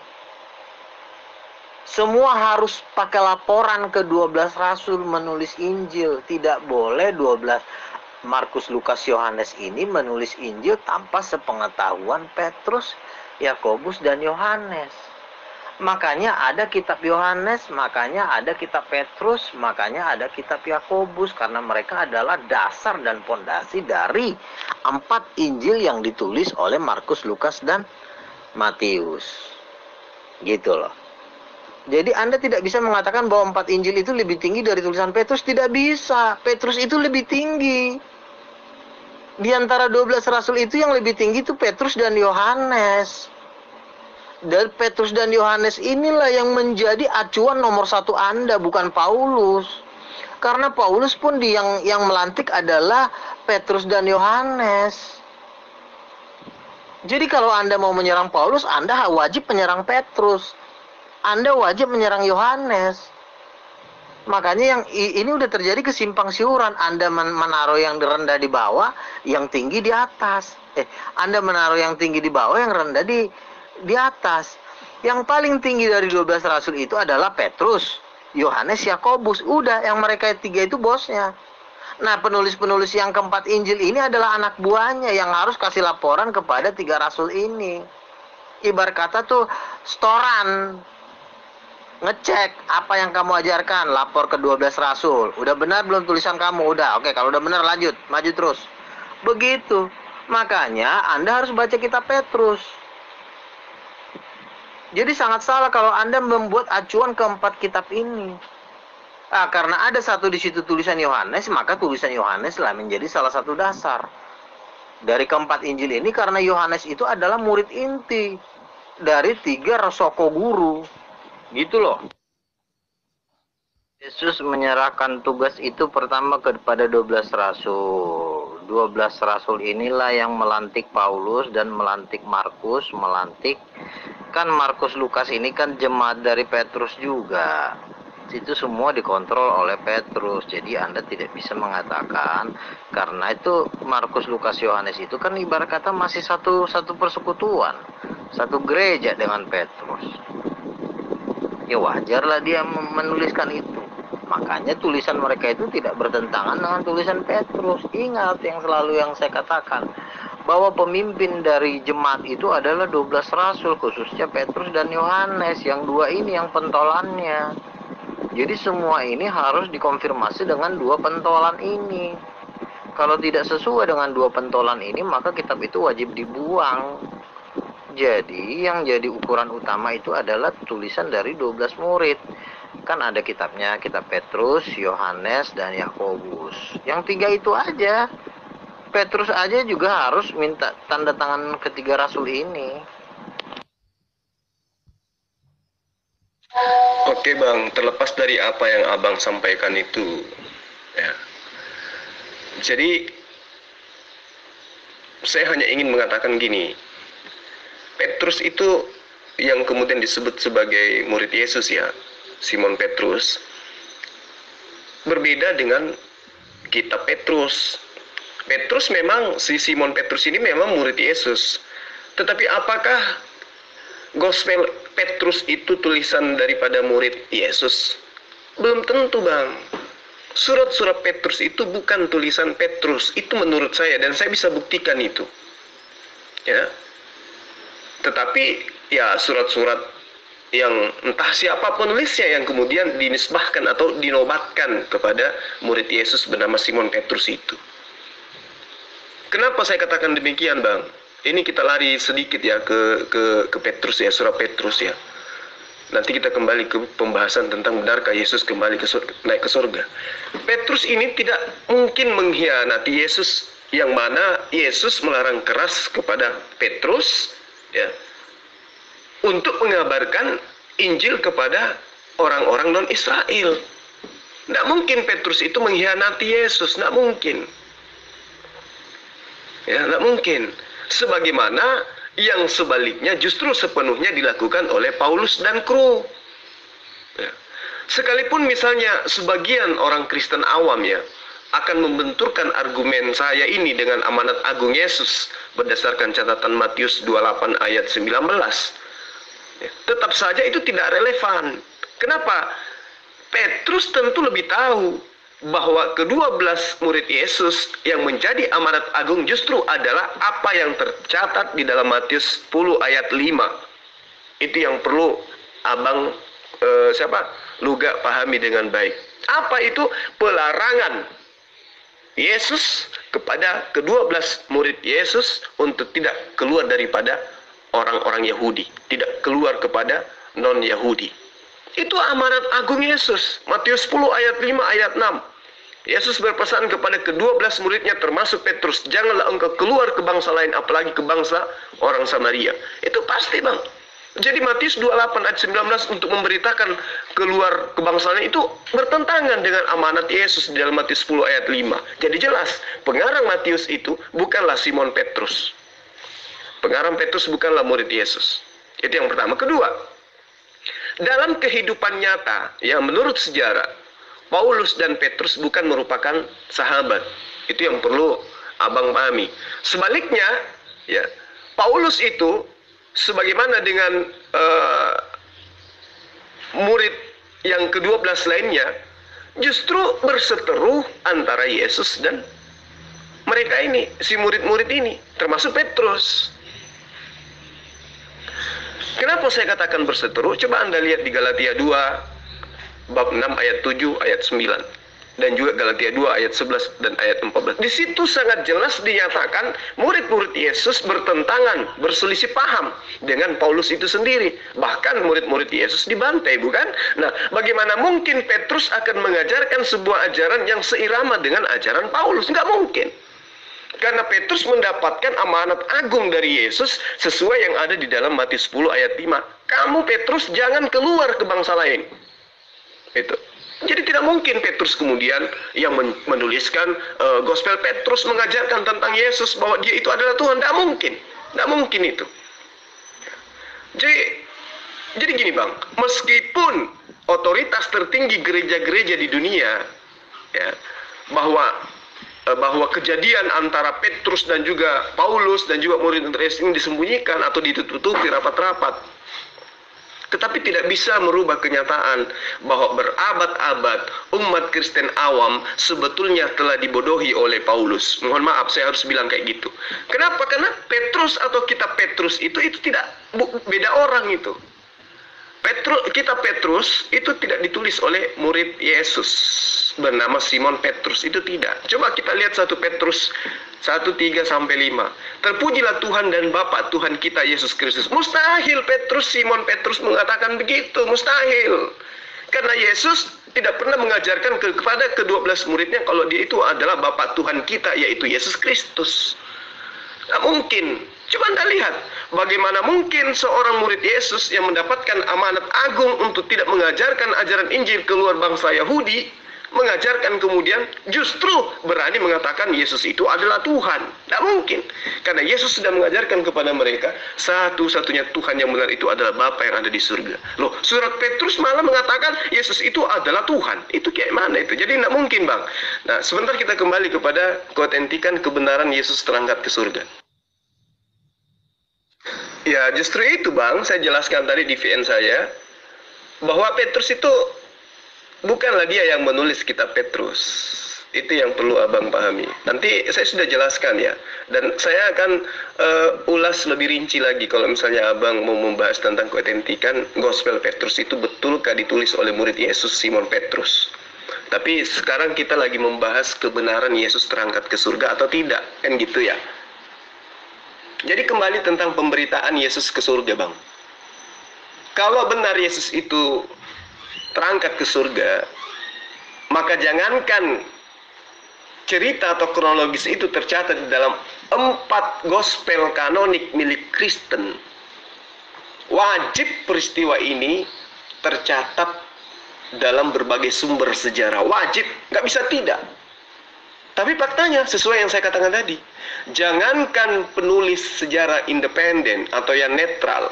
Semua harus pakai laporan ke 12 rasul menulis Injil. Tidak boleh Markus, Lukas, Yohanes ini menulis Injil tanpa sepengetahuan Petrus, Yakobus, dan Yohanes. Makanya ada kitab Yohanes, makanya ada kitab Petrus, makanya ada kitab Yakobus, karena mereka adalah dasar dan pondasi dari 4 Injil yang ditulis oleh Markus, Lukas, dan Matius. Gitu loh. Jadi Anda tidak bisa mengatakan bahwa 4 Injil itu lebih tinggi dari tulisan Petrus. Tidak bisa. Petrus itu lebih tinggi. Di antara 12 rasul itu yang lebih tinggi itu Petrus dan Yohanes. Dan Petrus dan Yohanes inilah yang menjadi acuan nomor 1 Anda, bukan Paulus. Karena Paulus pun yang melantik adalah Petrus dan Yohanes. Jadi kalau Anda mau menyerang Paulus, Anda wajib menyerang Petrus. Anda wajib menyerang Yohanes. Makanya yang ini udah terjadi kesimpang siuran. Anda menaruh yang rendah di bawah, yang tinggi di atas. Anda menaruh yang tinggi di bawah, yang rendah di atas. Yang paling tinggi dari 12 rasul itu adalah Petrus, Yohanes, Yakobus. Udah, yang mereka 3 itu bosnya. Nah, penulis-penulis yang keempat Injil ini adalah anak buahnya yang harus kasih laporan kepada 3 rasul ini. Ibarat kata tuh storan, ngecek apa yang kamu ajarkan, lapor ke 12 rasul. Udah benar belum tulisan kamu? Udah, oke, kalau udah benar lanjut, maju terus. Begitu. Makanya Anda harus baca kitab Petrus. Jadi sangat salah kalau Anda membuat acuan keempat kitab ini. Karena ada satu di situ tulisan Yohanes, maka tulisan Yohanes lah menjadi salah satu dasar dari keempat Injil ini, karena Yohanes itu adalah murid inti dari 3 soko guru. Gitu loh. Yesus menyerahkan tugas itu pertama kepada 12 rasul. 12 rasul inilah yang melantik Paulus dan melantik Markus, kan Markus, Lukas ini kan jemaat dari Petrus juga. Itu semua dikontrol oleh Petrus. Jadi Anda tidak bisa mengatakan, karena itu Markus, Lukas, Yohanes itu kan ibarat kata masih satu persekutuan, satu gereja dengan Petrus. Ya wajarlah dia menuliskan itu. Makanya tulisan mereka itu tidak bertentangan dengan tulisan Petrus. Ingat yang selalu yang saya katakan, bahwa pemimpin dari jemaat itu adalah 12 rasul, khususnya Petrus dan Yohanes. Yang 2 ini yang pentolannya. Jadi semua ini harus dikonfirmasi dengan 2 pentolan ini. Kalau tidak sesuai dengan 2 pentolan ini, maka kitab itu wajib dibuang. Jadi yang jadi ukuran utama itu adalah tulisan dari 12 murid. Kan ada kitabnya, kitab Petrus, Yohanes, dan Yakobus. Yang 3 itu aja. Petrus aja juga harus minta tanda tangan ketiga rasul ini. Oke Bang, terlepas dari apa yang Abang sampaikan itu, ya. Jadi saya hanya ingin mengatakan gini, Petrus itu yang kemudian disebut sebagai murid Yesus ya, Simon Petrus, berbeda dengan kitab Petrus. Petrus memang, si Simon Petrus ini memang murid Yesus. Tetapi apakah Gospel Petrus itu tulisan daripada murid Yesus? Belum tentu Bang. Surat-surat Petrus itu bukan tulisan Petrus. Itu menurut saya, dan saya bisa buktikan itu. Ya. Tetapi ya surat-surat yang entah siapa penulisnya yang kemudian dinisbahkan atau dinobatkan kepada murid Yesus bernama Simon Petrus itu. Kenapa saya katakan demikian Bang? Ini kita lari sedikit ya ke Petrus ya, surat Petrus ya. Nanti kita kembali ke pembahasan tentang benarkah Yesus kembali naik ke surga. Petrus ini tidak mungkin mengkhianati Yesus, yang mana Yesus melarang keras kepada Petrus ya, untuk mengabarkan Injil kepada orang-orang non-Israel. Tidak mungkin Petrus itu mengkhianati Yesus, tidak mungkin. Ya, tidak mungkin. Sebagaimana yang sebaliknya justru sepenuhnya dilakukan oleh Paulus dan kru. Ya. Sekalipun misalnya sebagian orang Kristen awam ya akan membenturkan argumen saya ini dengan amanat agung Yesus berdasarkan catatan Matius 28 ayat 19. Ya, tetap saja itu tidak relevan. Kenapa? Petrus tentu lebih tahu bahwa ke-12 murid Yesus yang menjadi amanat agung justru adalah apa yang tercatat di dalam Matius 10 ayat 5. Itu yang perlu abang Luga pahami dengan baik. Apa itu? Pelarangan Yesus kepada ke-12 murid Yesus untuk tidak keluar daripada orang-orang Yahudi, tidak keluar kepada non-Yahudi. Itu amanat agung Yesus. Matius 10 ayat 5 ayat 6. Yesus berpesan kepada ke-12 muridnya termasuk Petrus, janganlah engkau keluar ke bangsa lain, apalagi ke bangsa orang Samaria. Itu pasti, Bang. Jadi Matius 28 ayat 19 untuk memberitakan keluar ke bangsa lain itu bertentangan dengan amanat Yesus di dalam Matius 10 ayat 5. Jadi jelas, pengarang Matius itu bukanlah Simon Petrus. Pengarang Petrus bukanlah murid Yesus. Itu yang pertama. Kedua, dalam kehidupan nyata, ya menurut sejarah, Paulus dan Petrus bukan merupakan sahabat. Itu yang perlu abang pahami. Sebaliknya, ya Paulus itu sebagaimana dengan murid yang ke-12 lainnya, justru berseteru antara Yesus dan mereka ini, si murid-murid ini, termasuk Petrus. Kenapa saya katakan berseteru? Coba Anda lihat di Galatia 2, bab 6 ayat 7, ayat 9. Dan juga Galatia 2 ayat 11 dan ayat 14. Di situ sangat jelas dinyatakan murid-murid Yesus bertentangan, berselisih paham dengan Paulus itu sendiri. Bahkan murid-murid Yesus dibantai, bukan? Nah, bagaimana mungkin Petrus akan mengajarkan sebuah ajaran yang seirama dengan ajaran Paulus? Nggak mungkin. Karena Petrus mendapatkan amanat agung dari Yesus sesuai yang ada di dalam Matius 10 ayat 5. Kamu Petrus jangan keluar ke bangsa lain. Itu. Jadi tidak mungkin Petrus kemudian yang menuliskan Gospel Petrus mengajarkan tentang Yesus bahwa dia itu adalah Tuhan. Tidak mungkin. Tidak mungkin itu. Jadi gini Bang, meskipun otoritas tertinggi gereja-gereja di dunia ya, bahwa kejadian antara Petrus dan juga Paulus dan juga murid Yesus ini disembunyikan atau ditutupi rapat-rapat, tetapi tidak bisa merubah kenyataan bahwa berabad-abad umat Kristen awam sebetulnya telah dibodohi oleh Paulus. Mohon maaf, saya harus bilang kayak gitu. Kenapa? Karena Petrus atau kitab Petrus itu tidak beda orang itu. Kitab Petrus itu tidak ditulis oleh murid Yesus bernama Simon Petrus, itu tidak. Coba kita lihat 1 Petrus 1:3-5. Terpujilah Tuhan dan Bapa Tuhan kita Yesus Kristus. Mustahil Simon Petrus mengatakan begitu, mustahil. Karena Yesus tidak pernah mengajarkan kepada ke-12 muridnya kalau dia itu adalah Bapa Tuhan kita, yaitu Yesus Kristus. Tidak mungkin. Coba Anda lihat, bagaimana mungkin seorang murid Yesus yang mendapatkan amanat agung untuk tidak mengajarkan ajaran Injil keluar bangsa Yahudi, mengajarkan kemudian justru berani mengatakan Yesus itu adalah Tuhan. Tidak mungkin. Karena Yesus sudah mengajarkan kepada mereka, satu-satunya Tuhan yang benar itu adalah Bapa yang ada di surga. Loh, surat Petrus malah mengatakan Yesus itu adalah Tuhan. Itu kayak mana itu? Jadi tidak mungkin Bang. Nah, sebentar kita kembali kepada keautentikan kebenaran Yesus terangkat ke surga. Ya, justru itu Bang, saya jelaskan tadi di VN saya, bahwa Petrus itu bukanlah dia yang menulis kitab Petrus. Itu yang perlu abang pahami. Nanti saya sudah jelaskan ya. Dan saya akan ulas lebih rinci lagi kalau misalnya abang mau membahas tentang keautentikan Gospel Petrus itu betulkah ditulis oleh murid Yesus Simon Petrus. Tapi sekarang kita lagi membahas kebenaran Yesus terangkat ke surga atau tidak. Kan gitu ya. Jadi kembali tentang pemberitaan Yesus ke surga Bang. Kalau benar Yesus itu terangkat ke surga, maka jangankan cerita atau kronologis itu tercatat di dalam 4 gospel kanonik milik Kristen. Wajib peristiwa ini tercatat dalam berbagai sumber sejarah. Wajib, nggak bisa tidak. Tapi faktanya sesuai yang saya katakan tadi, jangankan penulis sejarah independen atau yang netral,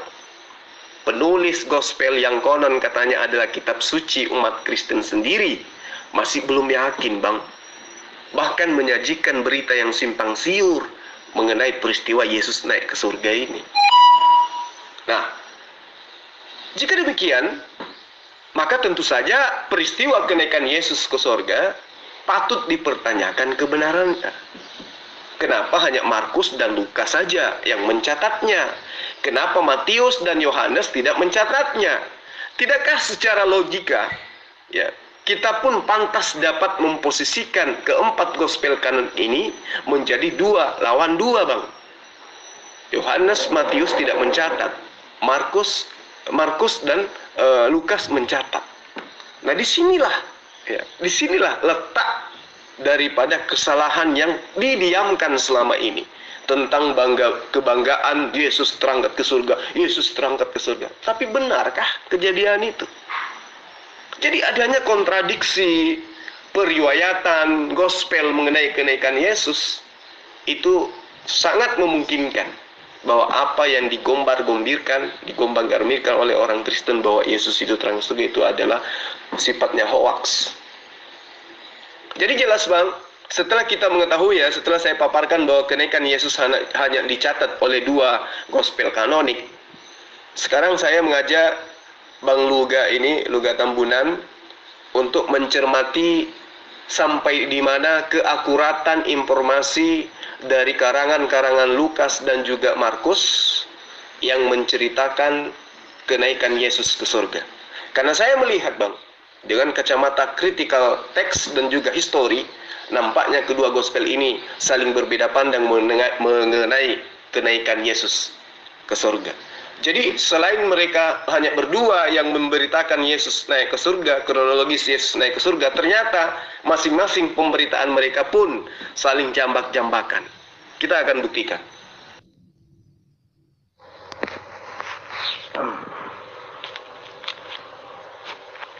penulis gospel yang konon katanya adalah kitab suci umat Kristen sendiri masih belum yakin Bang. Bahkan menyajikan berita yang simpang siur mengenai peristiwa Yesus naik ke surga ini. Nah, jika demikian, maka tentu saja peristiwa kenaikan Yesus ke surga patut dipertanyakan kebenarannya. Kenapa hanya Markus dan Lukas saja yang mencatatnya? Kenapa Matius dan Yohanes tidak mencatatnya? Tidakkah secara logika, ya, kita pun pantas dapat memposisikan keempat gospel kanon ini menjadi 2 lawan 2, Bang. Yohanes, Matius tidak mencatat, Markus dan Lukas mencatat. Nah, disinilah letak daripada kesalahan yang didiamkan selama ini tentang kebanggaan Yesus terangkat ke surga, Yesus terangkat ke surga. Tapi benarkah kejadian itu? Jadi adanya kontradiksi periwayatan gospel mengenai kenaikan Yesus itu sangat memungkinkan bahwa apa yang digombar-gambirkan oleh orang Kristen bahwa Yesus itu terangkat surga itu adalah sifatnya hoax. Jadi jelas, Bang, setelah kita mengetahui, ya, setelah saya paparkan bahwa kenaikan Yesus hanya dicatat oleh 2 gospel kanonik, sekarang saya mengajak Bang Luga Tambunan untuk mencermati sampai di mana keakuratan informasi dari karangan-karangan Lukas dan juga Markus yang menceritakan kenaikan Yesus ke surga. Karena saya melihat, Bang, dengan kacamata kritikal teks dan juga histori, nampaknya kedua gospel ini saling berbeda pandang mengenai kenaikan Yesus ke surga. Jadi selain mereka hanya berdua yang memberitakan Yesus naik ke surga, kronologis Yesus naik ke surga, ternyata masing-masing pemberitaan mereka pun saling jambak-jambakan. Kita akan buktikan.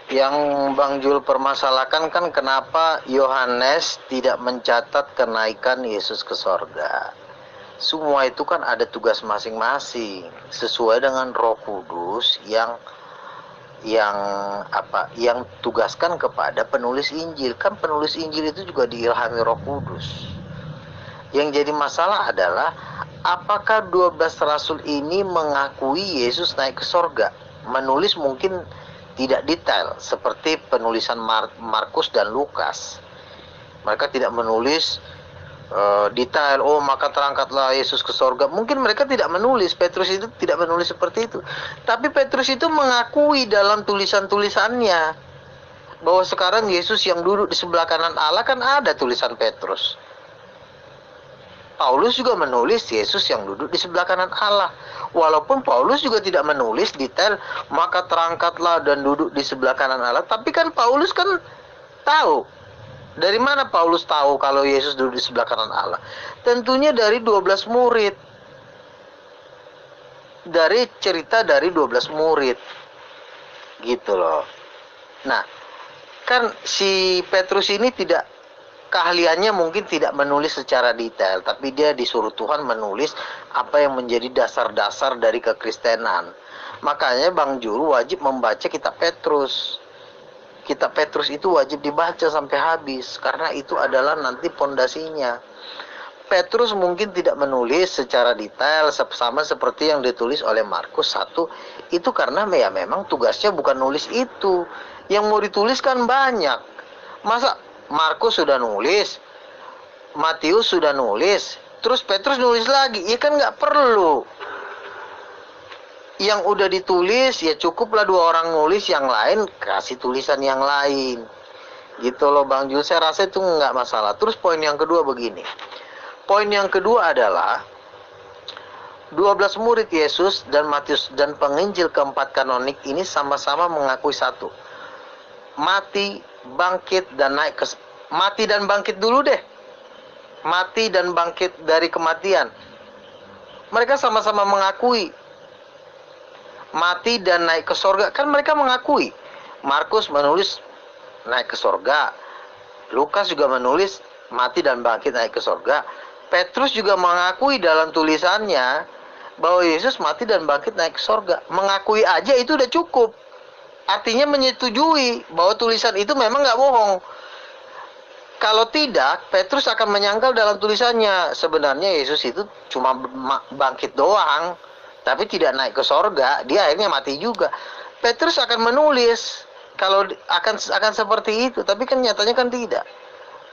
Yang Bang Jul permasalahkan kan kenapa Yohanes tidak mencatat kenaikan Yesus ke sorga. Semua itu kan ada tugas masing-masing sesuai dengan Roh Kudus yang tugaskan kepada penulis Injil. Kan penulis Injil itu juga diilhami Roh Kudus. Yang jadi masalah adalah apakah 12 rasul ini mengakui Yesus naik ke sorga? Menulis mungkin tidak detail seperti penulisan Markus dan Lukas. Mereka tidak menulis detail, oh maka terangkatlah Yesus ke sorga. Mungkin mereka tidak menulis, Petrus itu tidak menulis seperti itu. Tapi Petrus itu mengakui dalam tulisan-tulisannya bahwa sekarang Yesus yang duduk di sebelah kanan Allah, kan ada tulisan Petrus. Paulus juga menulis Yesus yang duduk di sebelah kanan Allah. Walaupun Paulus juga tidak menulis detail, maka terangkatlah dan duduk di sebelah kanan Allah. Tapi kan Paulus kan tahu. Dari mana Paulus tahu kalau Yesus duduk di sebelah kanan Allah? Tentunya dari 12 murid. Dari cerita dari 12 murid. Gitu loh. Nah, kan si Petrus ini keahliannya mungkin tidak menulis secara detail, tapi dia disuruh Tuhan menulis apa yang menjadi dasar-dasar dari kekristenan. Makanya Bang Juru wajib membaca kitab Petrus. Kitab Petrus itu wajib dibaca sampai habis, karena itu adalah nanti pondasinya. Petrus mungkin tidak menulis secara detail sama seperti yang ditulis oleh Markus 1. Itu karena ya memang tugasnya bukan nulis itu. Yang mau dituliskan banyak. Masa Markus sudah nulis, Matius sudah nulis, terus Petrus nulis lagi? Ya kan nggak perlu. Yang udah ditulis ya cukuplah 2 orang nulis, yang lain kasih tulisan yang lain. Gitu loh Bang Jul, saya rasa itu nggak masalah. Terus poin yang kedua begini. Poin yang kedua adalah 12 murid Yesus dan Matius dan penginjil keempat kanonik ini sama-sama mengakui satu. Mati, bangkit dan naik mati dan bangkit dulu deh. Mati dan bangkit dari kematian. Mereka sama-sama mengakui. Mati dan naik ke sorga, kan mereka mengakui. Markus menulis naik ke sorga. Lukas juga menulis mati dan bangkit naik ke sorga. Petrus juga mengakui dalam tulisannya bahwa Yesus mati dan bangkit naik ke sorga. Mengakui aja itu udah cukup. Artinya menyetujui bahwa tulisan itu memang nggak bohong. Kalau tidak, Petrus akan menyangkal dalam tulisannya sebenarnya Yesus itu cuma bangkit doang, tapi tidak naik ke sorga. Dia akhirnya mati juga. Petrus akan menulis kalau akan seperti itu, tapi kan nyatanya kan tidak.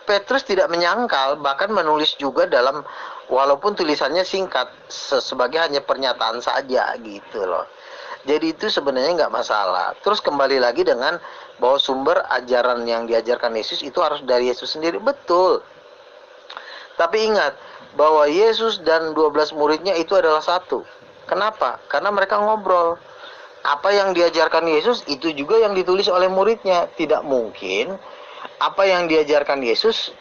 Petrus tidak menyangkal, bahkan menulis juga dalam, walaupun tulisannya singkat, sebagai hanya pernyataan saja gitu loh. Jadi itu sebenarnya nggak masalah. Terus kembali lagi dengan bahwa sumber ajaran yang diajarkan Yesus itu harus dari Yesus sendiri. Betul. Tapi ingat bahwa Yesus dan 12 muridnya itu adalah satu. Kenapa? Karena mereka ngobrol. Apa yang diajarkan Yesus itu juga yang ditulis oleh muridnya. Tidak mungkin apa yang diajarkan Yesus,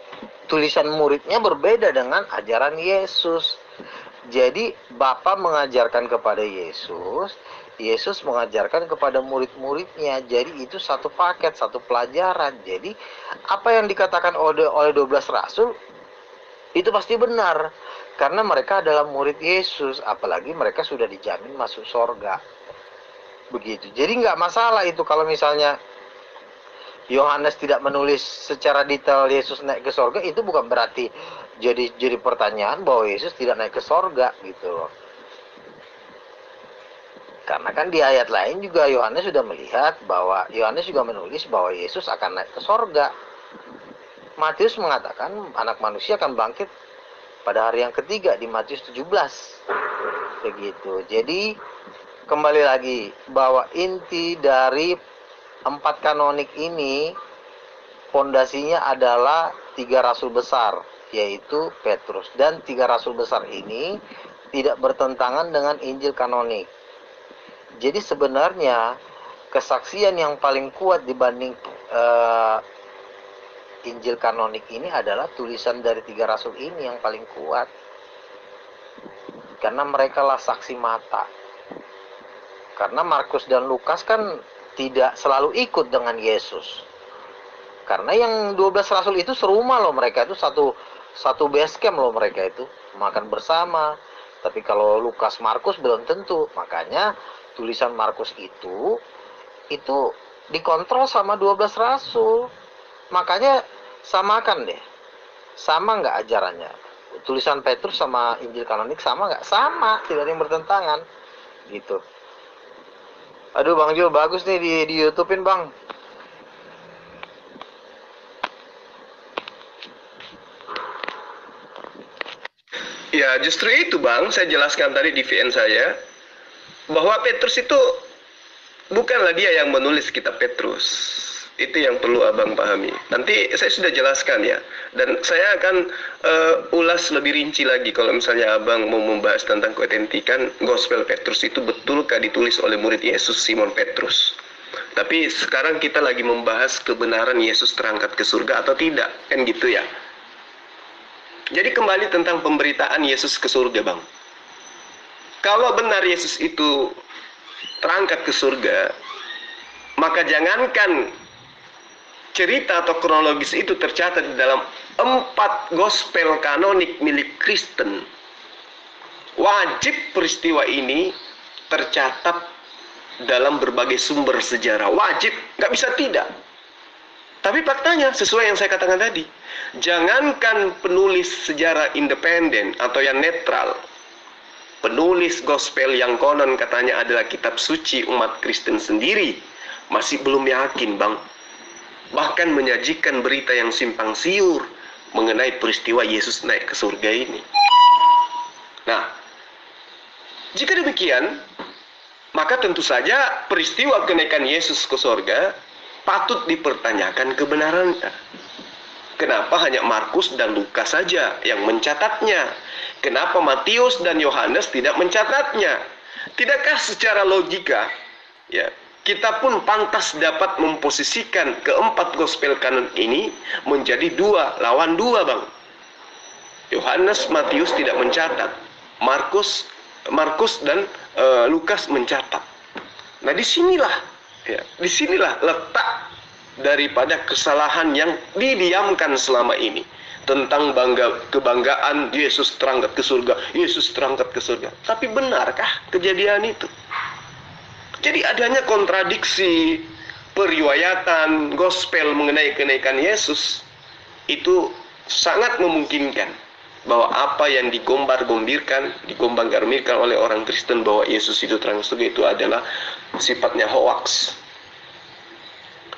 tulisan muridnya berbeda dengan ajaran Yesus. Jadi Bapa mengajarkan kepada Yesus, Yesus mengajarkan kepada murid-muridnya. Jadi itu satu paket, satu pelajaran. Jadi apa yang dikatakan oleh 12 rasul itu pasti benar, karena mereka adalah murid Yesus. Apalagi mereka sudah dijamin masuk surga. Begitu. Jadi nggak masalah itu kalau misalnya Yohanes tidak menulis secara detail Yesus naik ke surga. Itu bukan berarti jadi pertanyaan bahwa Yesus tidak naik ke surga gitu loh. Karena kan di ayat lain juga Yohanes sudah melihat bahwa Yohanes juga menulis bahwa Yesus akan naik ke surga. Matius mengatakan anak manusia akan bangkit pada hari yang ketiga di Matius 17. Begitu. Jadi kembali lagi bahwa inti dari 4 kanonik ini fondasinya adalah 3 rasul besar, yaitu Petrus. Dan 3 rasul besar ini tidak bertentangan dengan Injil kanonik. Jadi sebenarnya kesaksian yang paling kuat dibanding Injil kanonik ini adalah tulisan dari 3 rasul ini yang paling kuat. Karena mereka lah saksi mata. Karena Markus dan Lukas kan tidak selalu ikut dengan Yesus. Karena yang 12 rasul itu serumah loh, mereka itu satu base camp loh, mereka itu makan bersama. Tapi kalau Lukas, Markus belum tentu. Makanya tulisan Markus itu dikontrol sama 12 rasul. Makanya samakan deh. Sama nggak ajarannya? Tulisan Petrus sama Injil kanonik sama nggak? Sama, tidak ada yang bertentangan. Gitu. Aduh Bang Jo, bagus nih di YouTube-in Bang. Ya justru itu Bang, saya jelaskan tadi di VN saya, bahwa Petrus itu bukanlah dia yang menulis kitab Petrus. Itu yang perlu Abang pahami. Nanti saya sudah jelaskan ya. Dan saya akan ulas lebih rinci lagi kalau misalnya Abang mau membahas tentang keotentikan Gospel Petrus itu betulkah ditulis oleh murid Yesus Simon Petrus. Tapi sekarang kita lagi membahas kebenaran Yesus terangkat ke surga atau tidak. Kan gitu ya. Jadi kembali tentang pemberitaan Yesus ke surga Bang. Kalau benar Yesus itu terangkat ke surga, maka jangankan cerita atau kronologis itu tercatat di dalam 4 gospel kanonik milik Kristen. Wajib peristiwa ini tercatat dalam berbagai sumber sejarah. Wajib, nggak bisa tidak. Tapi faktanya sesuai yang saya katakan tadi. Jangankan penulis sejarah independen atau yang netral, penulis gospel yang konon katanya adalah kitab suci umat Kristen sendiri masih belum yakin Bang. Bahkan menyajikan berita yang simpang siur mengenai peristiwa Yesus naik ke surga ini. Nah, jika demikian, maka tentu saja peristiwa kenaikan Yesus ke surga patut dipertanyakan kebenarannya. Kenapa hanya Markus dan Lukas saja yang mencatatnya? Kenapa Matius dan Yohanes tidak mencatatnya? Tidakkah secara logika, ya, kita pun pantas dapat memposisikan keempat gospel kanon ini menjadi 2 lawan 2 Bang. Yohanes, Matius tidak mencatat, Markus dan Lukas mencatat. Nah disinilah letak daripada kesalahan yang didiamkan selama ini tentang kebanggaan Yesus terangkat ke surga, Yesus terangkat ke surga. Tapi benarkah kejadian itu? Jadi adanya kontradiksi periwayatan gospel mengenai kenaikan Yesus itu sangat memungkinkan bahwa apa yang digombang-gambirkan oleh orang Kristen bahwa Yesus itu terangkat surga itu adalah sifatnya hoax.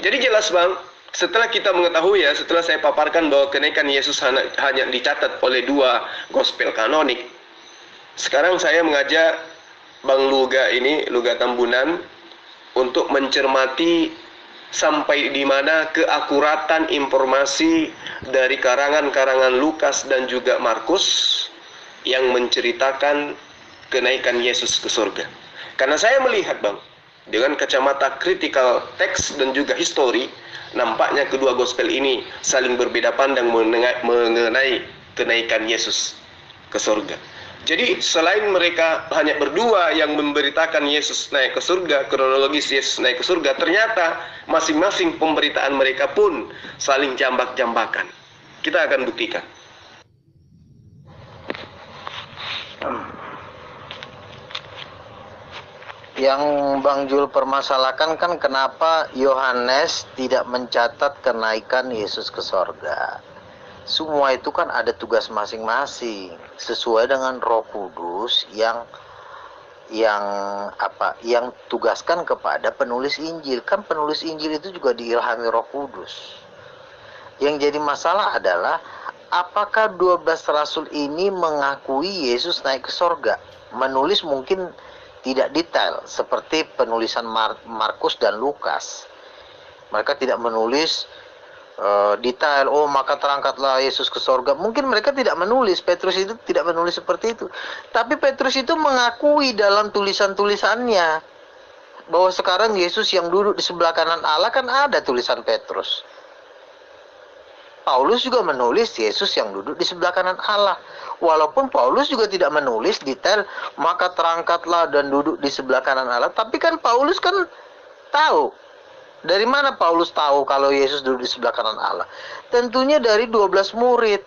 Jadi jelas Bang, setelah kita mengetahui ya, setelah saya paparkan bahwa kenaikan Yesus hanya dicatat oleh 2 gospel kanonik, sekarang saya mengajak Bang Luga ini, Luga Tambunan, untuk mencermati sampai di mana keakuratan informasi dari karangan-karangan Lukas dan juga Markus yang menceritakan kenaikan Yesus ke surga. Karena saya melihat, Bang, dengan kacamata critical text dan juga histori, nampaknya kedua gospel ini saling berbeda pandang mengenai kenaikan Yesus ke surga. Jadi selain mereka hanya berdua yang memberitakan Yesus naik ke surga, kronologis Yesus naik ke surga, ternyata masing-masing pemberitaan mereka pun saling jambak-jambakan. Kita akan buktikan. Yang Bang Jul permasalahkan kan kenapa Yohanes tidak mencatat kenaikan Yesus ke sorga. Semua itu kan ada tugas masing-masing sesuai dengan Roh Kudus yang tugaskan kepada penulis Injil. Kan penulis Injil itu juga diilhami Roh Kudus. Yang jadi masalah adalah apakah 12 rasul ini mengakui Yesus naik ke sorga? Menulis mungkin tidak detail seperti penulisan Markus dan Lukas. Mereka tidak menulis detail, oh maka terangkatlah Yesus ke sorga. Mungkin mereka tidak menulis, Petrus itu tidak menulis seperti itu. Tapi Petrus itu mengakui dalam tulisan-tulisannya bahwa sekarang Yesus yang duduk di sebelah kanan Allah, kan ada tulisan Petrus. Paulus juga menulis Yesus yang duduk di sebelah kanan Allah. Walaupun Paulus juga tidak menulis detail, maka terangkatlah dan duduk di sebelah kanan Allah. Tapi kan Paulus kan tahu. Dari mana Paulus tahu kalau Yesus duduk di sebelah kanan Allah? Tentunya dari 12 murid.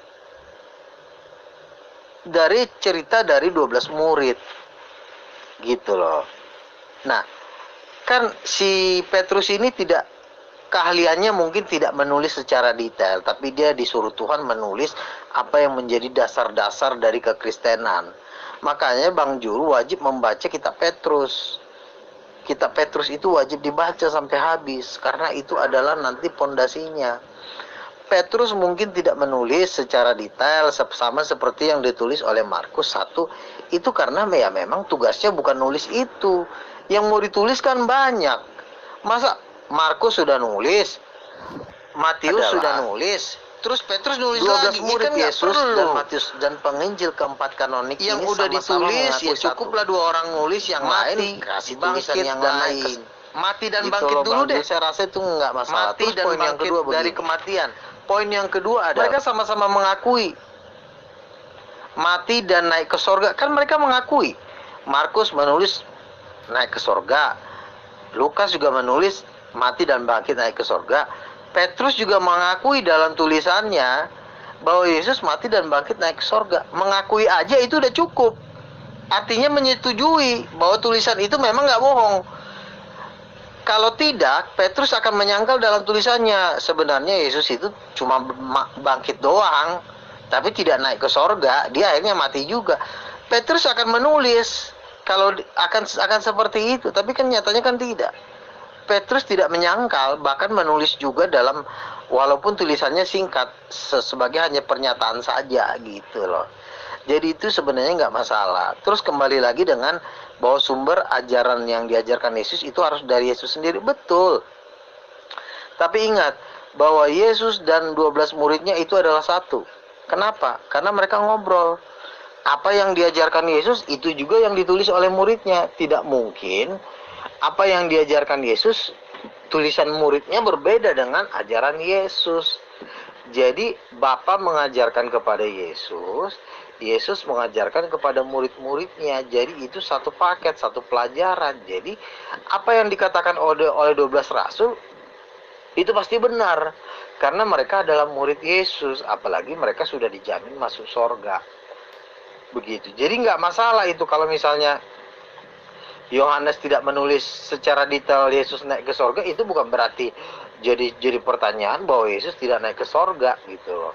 Dari cerita dari 12 murid. Gitu loh. Nah, kan si Petrus ini tidak, keahliannya mungkin tidak menulis secara detail, tapi dia disuruh Tuhan menulis apa yang menjadi dasar-dasar dari kekristenan. Makanya Bang Jul wajib membaca kitab Petrus. Kitab Petrus itu wajib dibaca sampai habis, karena itu adalah nanti pondasinya. Petrus mungkin tidak menulis secara detail sama seperti yang ditulis oleh Markus 1. Itu karena ya memang tugasnya bukan nulis itu. Yang mau ditulis kan banyak. Masa Markus sudah nulis, Matius sudah nulis, terus Petrus nulis 12 lagi. murid Kan Yesus dan Matius dan penginjil keempat kanonik yang ini udah sama-sama ditulis, mengaku ya satu. cukuplah 2 orang nulis, yang lain kasih bangkit tulisan yang dan lain. mati dan Gitu bangkit loh, dulu Bang deh. Jul. Saya rasa itu nggak masalah. Mati Terus dan poin yang bangkit kedua dari begini. kematian. Poin yang kedua adalah mereka sama-sama mengakui mati dan naik ke sorga. Kan mereka mengakui. Markus menulis naik ke sorga, Lukas juga menulis mati dan bangkit naik ke sorga. Petrus juga mengakui dalam tulisannya bahwa Yesus mati dan bangkit naik ke sorga. Mengakui aja itu udah cukup. Artinya menyetujui bahwa tulisan itu memang nggak bohong. Kalau tidak, Petrus akan menyangkal dalam tulisannya sebenarnya Yesus itu cuma bangkit doang, tapi tidak naik ke sorga. Dia akhirnya mati juga. Petrus akan menulis kalau akan seperti itu, tapi kan nyatanya kan tidak. Petrus tidak menyangkal, bahkan menulis juga dalam, walaupun tulisannya singkat, sebagai hanya pernyataan saja gitu loh. Jadi itu sebenarnya nggak masalah. Terus kembali lagi dengan bahwa sumber ajaran yang diajarkan Yesus itu harus dari Yesus sendiri. Betul. Tapi ingat bahwa Yesus dan 12 muridnya itu adalah satu. Kenapa? Karena mereka ngobrol. Apa yang diajarkan Yesus itu juga yang ditulis oleh muridnya. Tidak mungkin apa yang diajarkan Yesus, tulisan muridnya berbeda dengan ajaran Yesus. Jadi Bapa mengajarkan kepada Yesus, Yesus mengajarkan kepada murid-muridnya. Jadi itu satu paket, satu pelajaran. Jadi apa yang dikatakan oleh 12 rasul itu pasti benar, karena mereka adalah murid Yesus. Apalagi mereka sudah dijamin masuk surga. Begitu. Jadi nggak masalah itu kalau misalnya Yohanes tidak menulis secara detail Yesus naik ke surga. Itu bukan berarti jadi pertanyaan bahwa Yesus tidak naik ke surga gitu loh.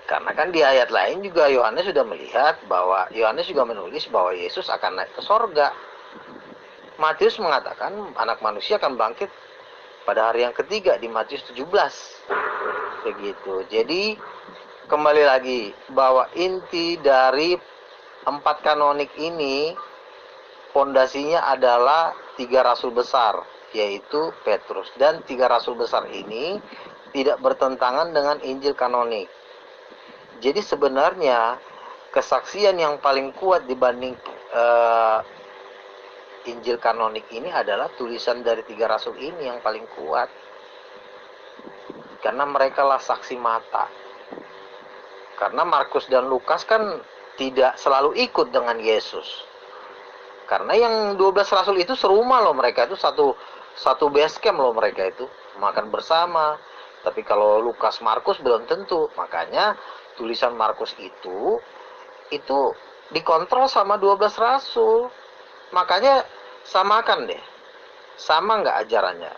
Karena kan di ayat lain juga Yohanes sudah melihat bahwa Yohanes juga menulis bahwa Yesus akan naik ke sorga. Matius mengatakan anak manusia akan bangkit pada hari yang ketiga di Matius 17. Begitu. Jadi kembali lagi bahwa inti dari 4 kanonik ini fondasinya adalah 3 rasul besar, yaitu Petrus. Dan 3 rasul besar ini tidak bertentangan dengan Injil kanonik. Jadi sebenarnya kesaksian yang paling kuat dibanding Injil kanonik ini adalah tulisan dari 3 rasul ini yang paling kuat. Karena mereka lah saksi mata. Karena Markus dan Lukas kan tidak selalu ikut dengan Yesus. Karena yang 12 rasul itu serumah loh, mereka itu satu base camp loh, mereka itu makan bersama. Tapi kalau Lukas, Markus belum tentu. Makanya tulisan Markus itu dikontrol sama 12 rasul. Makanya samakan deh. Sama nggak ajarannya?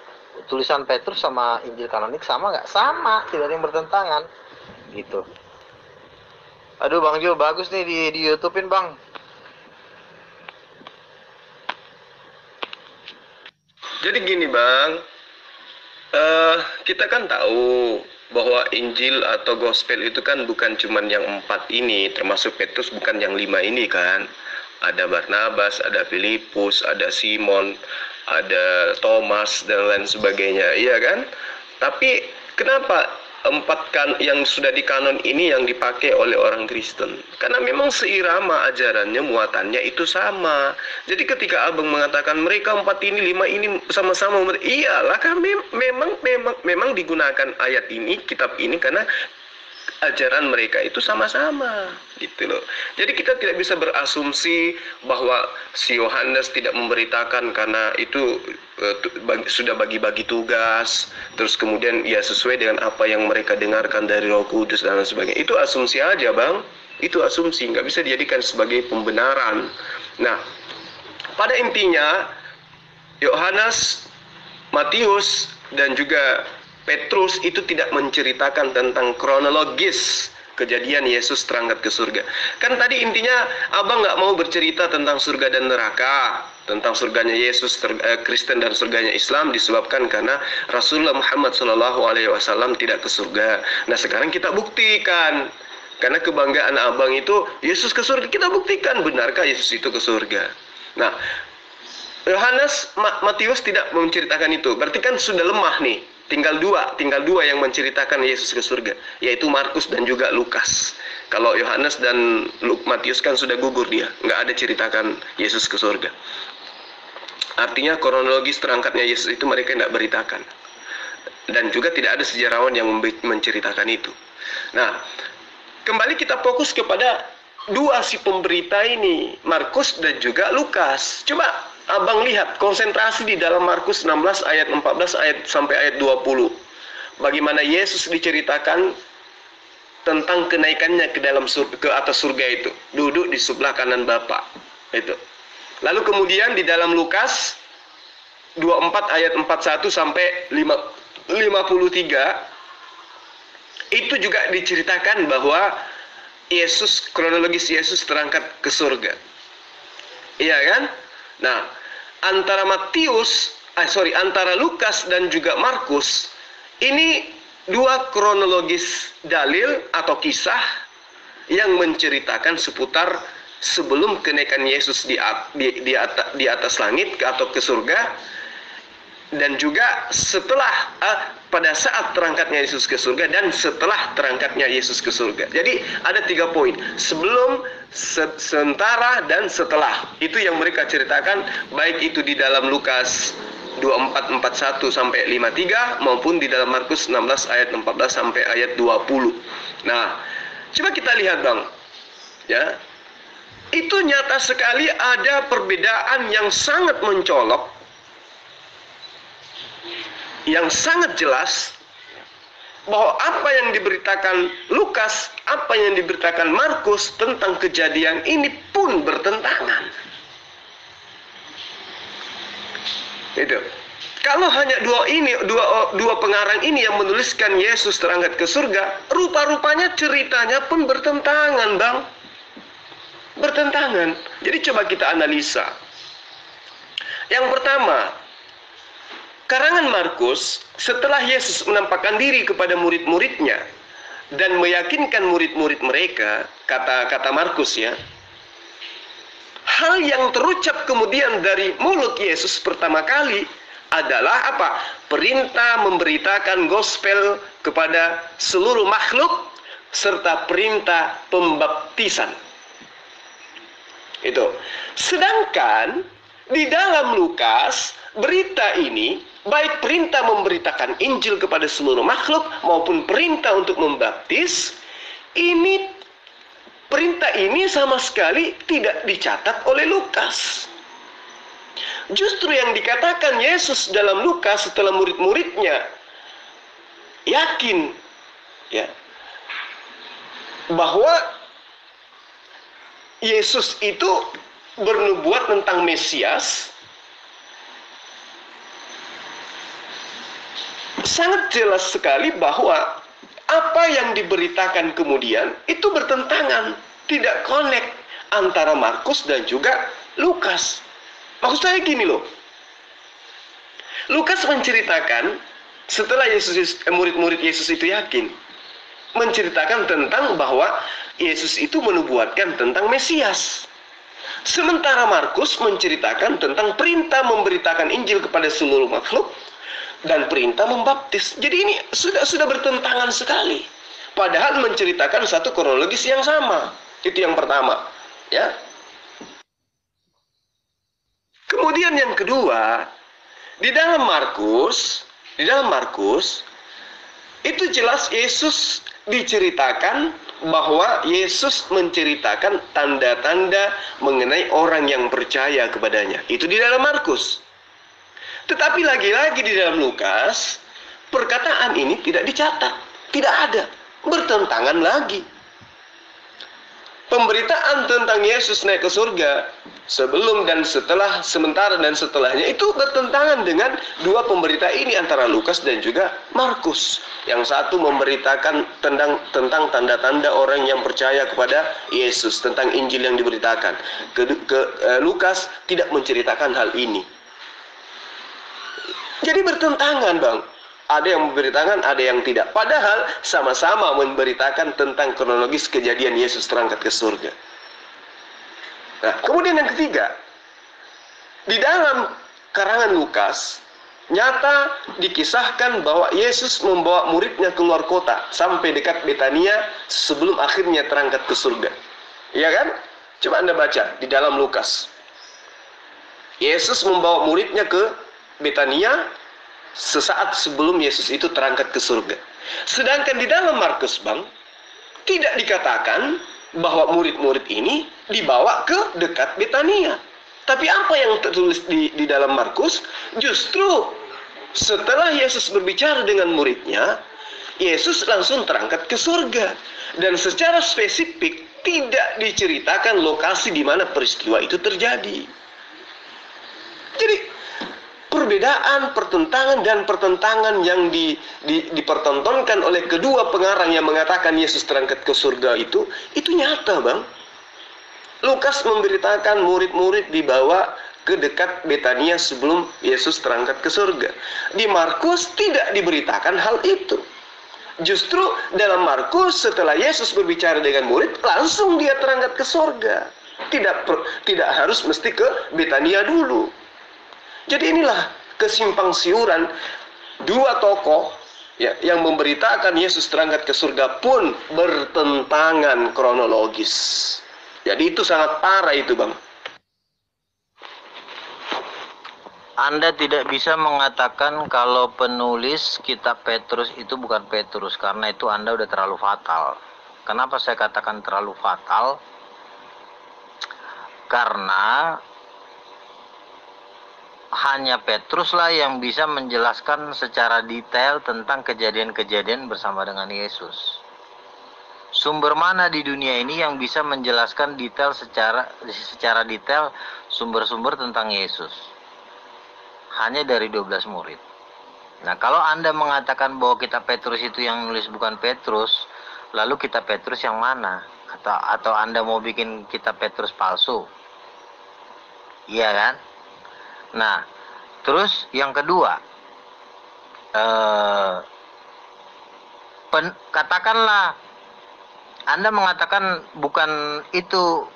Tulisan Petrus sama Injil kanonik sama nggak? Sama, tidak ada yang bertentangan. Gitu. Aduh Bang Jo, bagus nih di YouTube-in Bang. Jadi gini Bang, kita kan tahu bahwa Injil atau Gospel itu kan bukan cuman yang 4 ini, termasuk Petrus bukan yang 5 ini kan. Ada Barnabas, ada Filipus, ada Simon, ada Thomas dan lain sebagainya, iya kan? Tapi kenapa 4 yang sudah di kanon ini yang dipakai oleh orang Kristen? Karena memang seirama ajarannya, muatannya itu sama. Jadi ketika Abang mengatakan mereka 4 ini, 5 ini sama-sama, iyalah kan memang digunakan ayat ini, kitab ini karena ajaran mereka itu sama-sama gitu loh. Jadi kita tidak bisa berasumsi bahwa si Yohanes tidak memberitakan karena itu sudah bagi-bagi tugas, terus kemudian ya sesuai dengan apa yang mereka dengarkan dari Roh Kudus dan lain sebagainya. Itu asumsi aja Bang, itu asumsi, nggak bisa dijadikan sebagai pembenaran. Nah, pada intinya Yohanes, Matius dan juga Petrus itu tidak menceritakan tentang kronologis kejadian Yesus terangkat ke surga. Kan tadi intinya Abang nggak mau bercerita tentang surga dan neraka, tentang surganya Yesus, Kristen dan surganya Islam disebabkan karena Rasulullah Muhammad SAW tidak ke surga. Nah sekarang kita buktikan, karena kebanggaan Abang itu Yesus ke surga, kita buktikan benarkah Yesus itu ke surga. Nah Yohanes, Matius tidak menceritakan itu, berarti kan sudah lemah nih. Tinggal dua yang menceritakan Yesus ke surga, yaitu Markus dan juga Lukas. Kalau Yohanes dan Matius kan sudah gugur dia, nggak ada ceritakan Yesus ke surga. Artinya kronologis terangkatnya Yesus itu mereka tidak beritakan. Dan juga tidak ada sejarawan yang menceritakan itu. Nah, kembali kita fokus kepada dua si pemberita ini, Markus dan juga Lukas. Coba Abang lihat konsentrasi di dalam Markus 16 ayat 14 sampai ayat 20. Bagaimana Yesus diceritakan tentang kenaikannya ke dalam ke atas surga itu, duduk di sebelah kanan Bapa. Itu. Lalu kemudian di dalam Lukas 24 ayat 41 sampai 53 itu juga diceritakan bahwa Yesus, kronologis Yesus terangkat ke surga. Iya kan? Nah, antara Lukas dan juga Markus ini dua kronologis dalil atau kisah yang menceritakan seputar sebelum kenaikan Yesus di atas langit atau ke surga, dan juga setelah pada saat terangkatnya Yesus ke surga dan setelah terangkatnya Yesus ke surga. Jadi ada 3 poin, sebelum, sementara, dan setelah. Itu yang mereka ceritakan, baik itu di dalam Lukas 24:41 sampai 53 maupun di dalam Markus 16 ayat 14 sampai ayat 20. Nah, coba kita lihat Bang. Ya. Itu nyata sekali ada perbedaan yang sangat mencolok, yang sangat jelas, bahwa apa yang diberitakan Lukas, apa yang diberitakan Markus tentang kejadian ini pun bertentangan. Itu. Kalau hanya dua pengarang ini yang menuliskan Yesus terangkat ke surga, rupa-rupanya ceritanya pun bertentangan, Bang. Bertentangan. Jadi coba kita analisa. Yang pertama, karangan Markus, setelah Yesus menampakkan diri kepada murid-muridnya dan meyakinkan murid-murid mereka, kata Markus ya, hal yang terucap kemudian dari mulut Yesus pertama kali adalah apa? Perintah memberitakan gospel kepada seluruh makhluk serta perintah pembaptisan. Itu. Sedangkan di dalam Lukas, berita ini, baik perintah memberitakan Injil kepada seluruh makhluk maupun perintah untuk membaptis, perintah ini sama sekali tidak dicatat oleh Lukas. Justru yang dikatakan Yesus dalam Lukas setelah murid-muridnya yakin ya bahwa Yesus itu bernubuat tentang Mesias, sangat jelas sekali bahwa apa yang diberitakan kemudian itu bertentangan, tidak connect antara Markus dan juga Lukas. Maksud saya gini loh, Lukas menceritakan setelah murid-murid Yesus itu yakin, menceritakan tentang bahwa Yesus itu menubuatkan tentang Mesias. Sementara Markus menceritakan tentang perintah memberitakan Injil kepada seluruh makhluk dan perintah membaptis. Jadi ini sudah bertentangan sekali. Padahal menceritakan satu kronologis yang sama. Itu yang pertama, ya. Kemudian yang kedua, di dalam Markus itu jelas Yesus diceritakan bahwa Yesus menceritakan tanda-tanda mengenai orang yang percaya kepadanya. Itu di dalam Markus. Tetapi lagi-lagi di dalam Lukas, perkataan ini tidak dicatat, tidak ada, bertentangan lagi. Pemberitaan tentang Yesus naik ke surga sebelum dan setelah, sementara dan setelahnya itu bertentangan dengan dua pemberita ini antara Lukas dan juga Markus. Yang satu memberitakan tentang tanda-tanda orang yang percaya kepada Yesus, tentang Injil yang diberitakan. Lukas tidak menceritakan hal ini. Jadi bertentangan, Bang. Ada yang memberitakan, ada yang tidak. Padahal sama-sama memberitakan tentang kronologis kejadian Yesus terangkat ke surga. Nah, kemudian yang ketiga, di dalam karangan Lukas, nyata dikisahkan bahwa Yesus membawa muridnya keluar kota sampai dekat Betania sebelum akhirnya terangkat ke surga. Iya kan? Coba Anda baca di dalam Lukas. Yesus membawa muridnya ke Betania sesaat sebelum Yesus itu terangkat ke surga. Sedangkan di dalam Markus, Bang, tidak dikatakan bahwa murid-murid ini dibawa ke dekat Betania. Tapi apa yang tertulis di dalam Markus, justru setelah Yesus berbicara dengan muridnya, Yesus langsung terangkat ke surga. Dan secara spesifik tidak diceritakan lokasi di mana peristiwa itu terjadi. Jadi perbedaan, pertentangan dan pertentangan yang dipertontonkan oleh kedua pengarang yang mengatakan Yesus terangkat ke surga itu nyata, Bang. Lukas memberitakan murid-murid dibawa ke dekat Betania sebelum Yesus terangkat ke surga. Di Markus tidak diberitakan hal itu. Justru dalam Markus setelah Yesus berbicara dengan murid, langsung dia terangkat ke surga. Tidak harus mesti ke Betania dulu. Jadi inilah kesimpang siuran dua tokoh ya, yang memberitakan Yesus terangkat ke surga pun bertentangan kronologis. Jadi itu sangat parah itu, Bang. Anda tidak bisa mengatakan kalau penulis kitab Petrus itu bukan Petrus, karena itu Anda udah terlalu fatal. Kenapa saya katakan terlalu fatal? Karena hanya Petruslah yang bisa menjelaskan secara detail tentang kejadian-kejadian bersama dengan Yesus. Sumber mana di dunia ini yang bisa menjelaskan detail secara detail sumber-sumber tentang Yesus? Hanya dari 12 murid. Nah, kalau Anda mengatakan bahwa kitab Petrus itu yang nulis bukan Petrus, lalu kitab Petrus yang mana? Atau Anda mau bikin kitab Petrus palsu? Iya kan? Nah, terus yang kedua, eh, katakanlah Anda mengatakan itu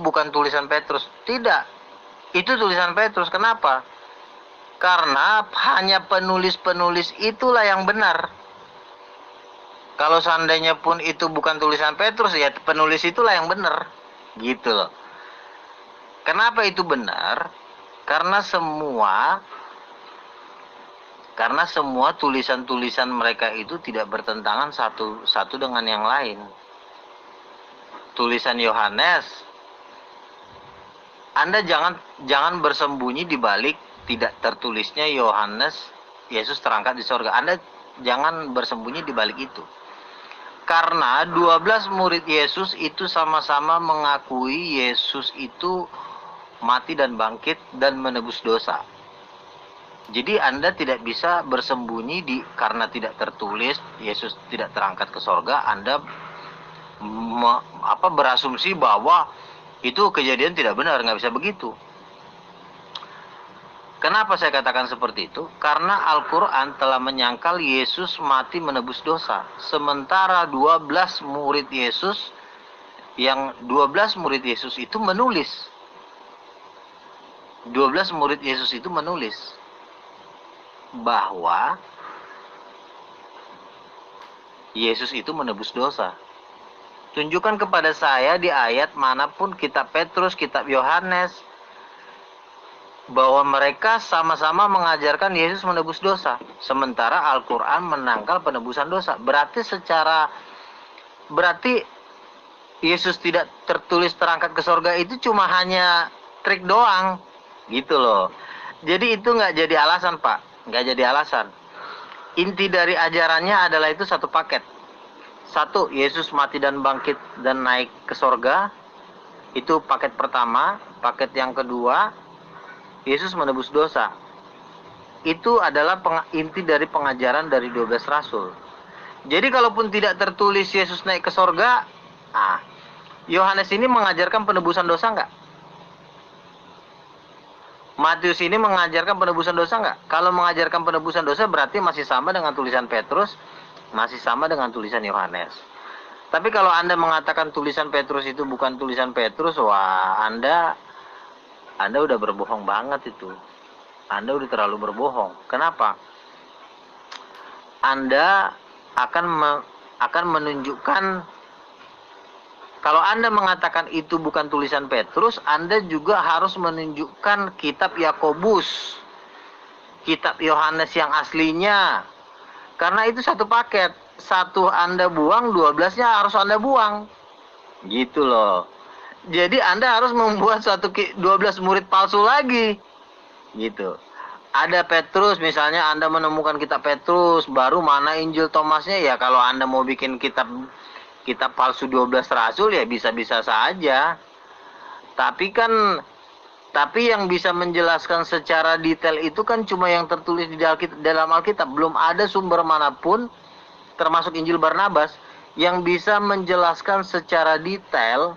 bukan tulisan Petrus. Tidak, itu tulisan Petrus. Kenapa? Karena hanya penulis-penulis itulah yang benar. Kalau seandainya pun itu bukan tulisan Petrus, ya penulis itulah yang benar. Gitu loh. Kenapa itu benar? Karena semua tulisan-tulisan mereka itu tidak bertentangan satu dengan yang lain. Tulisan Yohanes, Anda jangan bersembunyi di balik tidak tertulisnya Yohanes Yesus terangkat di sorga. Anda jangan bersembunyi di balik itu. Karena 12 murid Yesus itu sama-sama mengakui Yesus itu mati dan bangkit dan menebus dosa. Jadi Anda tidak bisa bersembunyi karena tidak tertulis Yesus tidak terangkat ke sorga. Anda berasumsi bahwa itu kejadian tidak benar, nggak bisa begitu. Kenapa saya katakan seperti itu? Karena Al-Quran telah menyangkal Yesus mati menebus dosa. Sementara 12 murid Yesus itu menulis. 12 murid Yesus itu menulis bahwa Yesus itu menebus dosa. Tunjukkan kepada saya di ayat manapun kitab Petrus, kitab Yohanes, bahwa mereka sama-sama mengajarkan Yesus menebus dosa. Sementara Al-Quran menangkal penebusan dosa. Berarti Yesus tidak tertulis terangkat ke sorga itu cuma hanya trik doang. Gitu loh. Jadi itu nggak jadi alasan, Pak. Nggak jadi alasan. Inti dari ajarannya adalah itu satu paket. Satu, Yesus mati dan bangkit dan naik ke sorga. Itu paket pertama. Paket yang kedua, Yesus menebus dosa. Itu adalah inti dari pengajaran dari 12 rasul. Jadi kalaupun tidak tertulis Yesus naik ke sorga, Yohanes ini mengajarkan penebusan dosa enggak? Matius ini mengajarkan penebusan dosa enggak? Kalau mengajarkan penebusan dosa berarti masih sama dengan tulisan Petrus, masih sama dengan tulisan Yohanes. Tapi kalau Anda mengatakan tulisan Petrus itu bukan tulisan Petrus, wah Anda udah berbohong banget itu. Anda udah terlalu berbohong. Kenapa? Anda akan menunjukkan, kalau Anda mengatakan itu bukan tulisan Petrus, Anda juga harus menunjukkan kitab Yakobus, kitab Yohanes yang aslinya. Karena itu satu paket. Satu Anda buang, 12-nya harus Anda buang. Gitu loh. Jadi Anda harus membuat 12 murid palsu lagi. Gitu. Ada Petrus, misalnya Anda menemukan kitab Petrus, baru mana Injil Thomasnya, ya kalau Anda mau bikin kitab palsu 12 rasul ya bisa-bisa saja. Tapi yang bisa menjelaskan secara detail itu kan cuma yang tertulis di dalam Alkitab. Belum ada sumber manapun, termasuk Injil Barnabas, yang bisa menjelaskan secara detail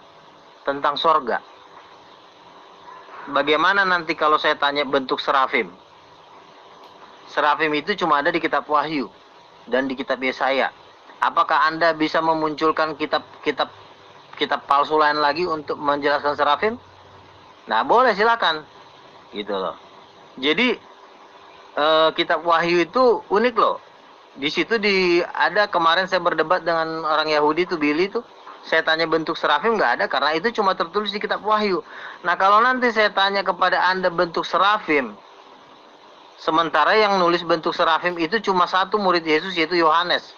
tentang sorga. Bagaimana nanti kalau saya tanya bentuk serafim? Serafim itu cuma ada di kitab Wahyu dan di kitab Yesaya. Apakah Anda bisa memunculkan kitab palsu lain lagi untuk menjelaskan serafim? Nah, boleh, silakan. Gitu loh. Jadi kitab Wahyu itu unik loh. Di situ ada kemarin saya berdebat dengan orang Yahudi tuh, Billy tuh. Saya tanya bentuk serafim, nggak ada, karena itu cuma tertulis di kitab Wahyu. Nah, kalau nanti saya tanya kepada Anda bentuk serafim, sementara yang nulis bentuk serafim itu cuma satu murid Yesus, yaitu Yohanes.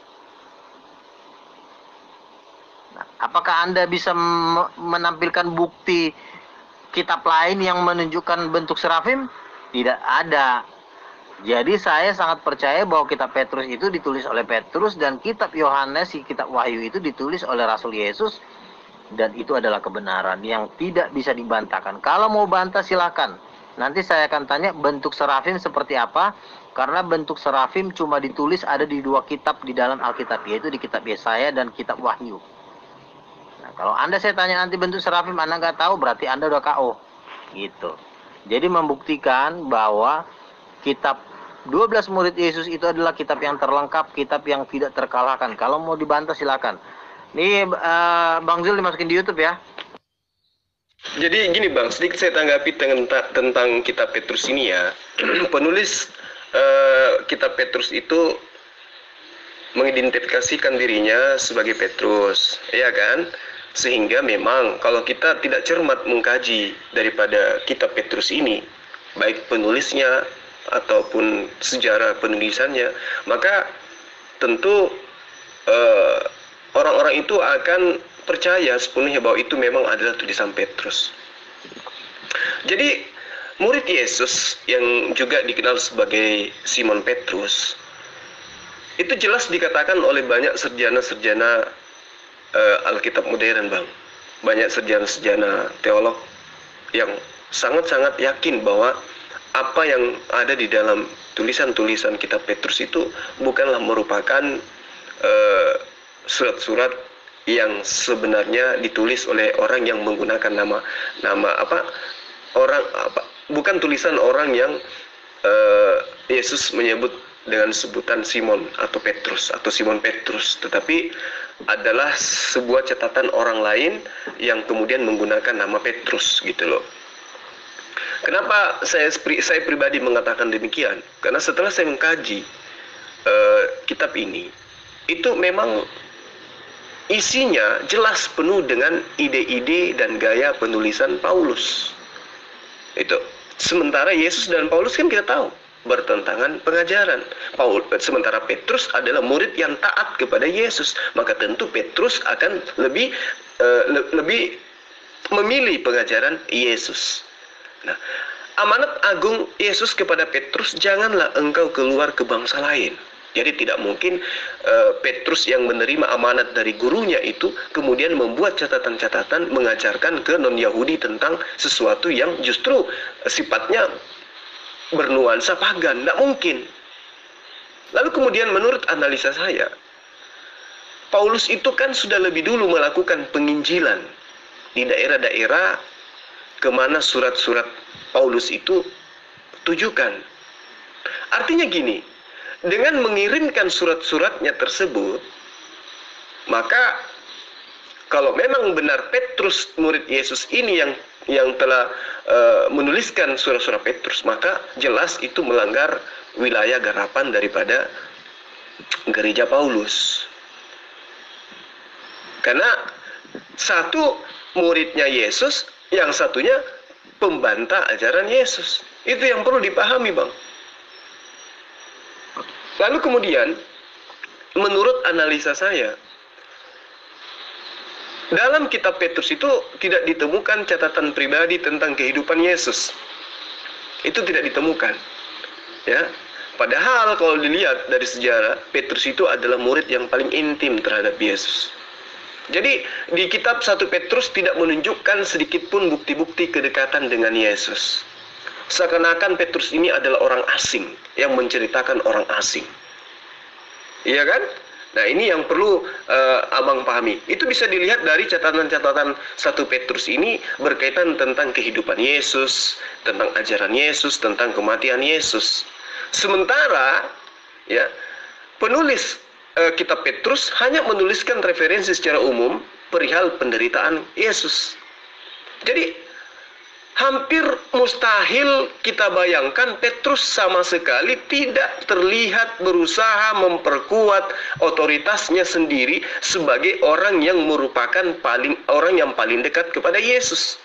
Nah, apakah Anda bisa menampilkan bukti kitab lain yang menunjukkan bentuk serafim? Tidak ada. Jadi saya sangat percaya bahwa kitab Petrus itu ditulis oleh Petrus, dan kitab Yohanes, kitab Wahyu itu ditulis oleh Rasul Yesus, dan itu adalah kebenaran yang tidak bisa dibantahkan. Kalau mau bantah silakan. Nanti saya akan tanya bentuk serafim seperti apa, karena bentuk serafim cuma ditulis ada di 2 kitab di dalam Alkitab, yaitu di kitab Yesaya dan kitab Wahyu. Nah, kalau Anda saya tanya nanti bentuk serafim Anda nggak tahu, berarti Anda udah KO. Gitu. Jadi membuktikan bahwa kitab 12 murid Yesus itu adalah kitab yang terlengkap, kitab yang tidak terkalahkan. Kalau mau dibantah silakan. Ini Bang Zul dimasukin di YouTube ya. Jadi gini Bang, sedikit saya tanggapi tentang kitab Petrus ini ya. Penulis kitab Petrus itu mengidentifikasikan dirinya sebagai Petrus, ya kan? Sehingga memang kalau kita tidak cermat mengkaji daripada kitab Petrus ini, baik penulisnya ataupun sejarah penulisannya, maka tentu orang-orang itu akan percaya sepenuhnya bahwa itu memang adalah tulisan Petrus. Jadi murid Yesus yang juga dikenal sebagai Simon Petrus itu jelas dikatakan oleh banyak sarjana-sarjana Alkitab modern, Bang. Banyak sarjana-sarjana teolog yang sangat-sangat yakin bahwa apa yang ada di dalam tulisan-tulisan kitab Petrus itu bukanlah merupakan surat-surat yang sebenarnya ditulis oleh orang yang menggunakan nama bukan tulisan orang yang Yesus menyebut dengan sebutan Simon atau Petrus atau Simon Petrus, tetapi adalah sebuah catatan orang lain yang kemudian menggunakan nama Petrus gitu loh. Kenapa saya pribadi mengatakan demikian? Karena setelah saya mengkaji kitab ini, itu memang isinya jelas penuh dengan ide-ide dan gaya penulisan Paulus. Itu. Sementara Yesus dan Paulus kan kita tahu bertentangan pengajaran. Sementara Petrus adalah murid yang taat kepada Yesus, maka tentu Petrus akan lebih memilih pengajaran Yesus. Nah, amanat agung Yesus kepada Petrus, janganlah engkau keluar ke bangsa lain. Jadi tidak mungkin Petrus yang menerima amanat dari gurunya itu kemudian membuat catatan-catatan mengajarkan ke non-Yahudi tentang sesuatu yang justru sifatnya bernuansa pagan. Tidak mungkin. Lalu kemudian menurut analisa saya, Paulus itu kan sudah lebih dulu melakukan penginjilan di daerah-daerah kemana surat-surat Paulus itu tujukan. Artinya gini, dengan mengirimkan surat-suratnya tersebut, maka kalau memang benar Petrus murid Yesus ini yang telah menuliskan surat-surat Petrus, maka jelas itu melanggar wilayah garapan daripada gereja Paulus. Karena satu muridnya Yesus, yang satunya pembantah ajaran Yesus. Itu yang perlu dipahami, Bang. Lalu kemudian, menurut analisa saya, dalam kitab Petrus itu tidak ditemukan catatan pribadi tentang kehidupan Yesus. Itu tidak ditemukan. Ya. Padahal kalau dilihat dari sejarah, Petrus itu adalah murid yang paling intim terhadap Yesus. Jadi di kitab 1 Petrus tidak menunjukkan sedikit pun bukti-bukti kedekatan dengan Yesus. Seakan-akan Petrus ini adalah orang asing yang menceritakan orang asing. Iya kan? Nah, ini yang perlu abang pahami. Itu bisa dilihat dari catatan-catatan 1 Petrus ini berkaitan tentang kehidupan Yesus, tentang ajaran Yesus, tentang kematian Yesus. Sementara ya, penulis kitab Petrus hanya menuliskan referensi secara umum perihal penderitaan Yesus. Jadi hampir mustahil kita bayangkan Petrus sama sekali tidak terlihat berusaha memperkuat otoritasnya sendiri sebagai orang yang merupakan orang yang paling dekat kepada Yesus.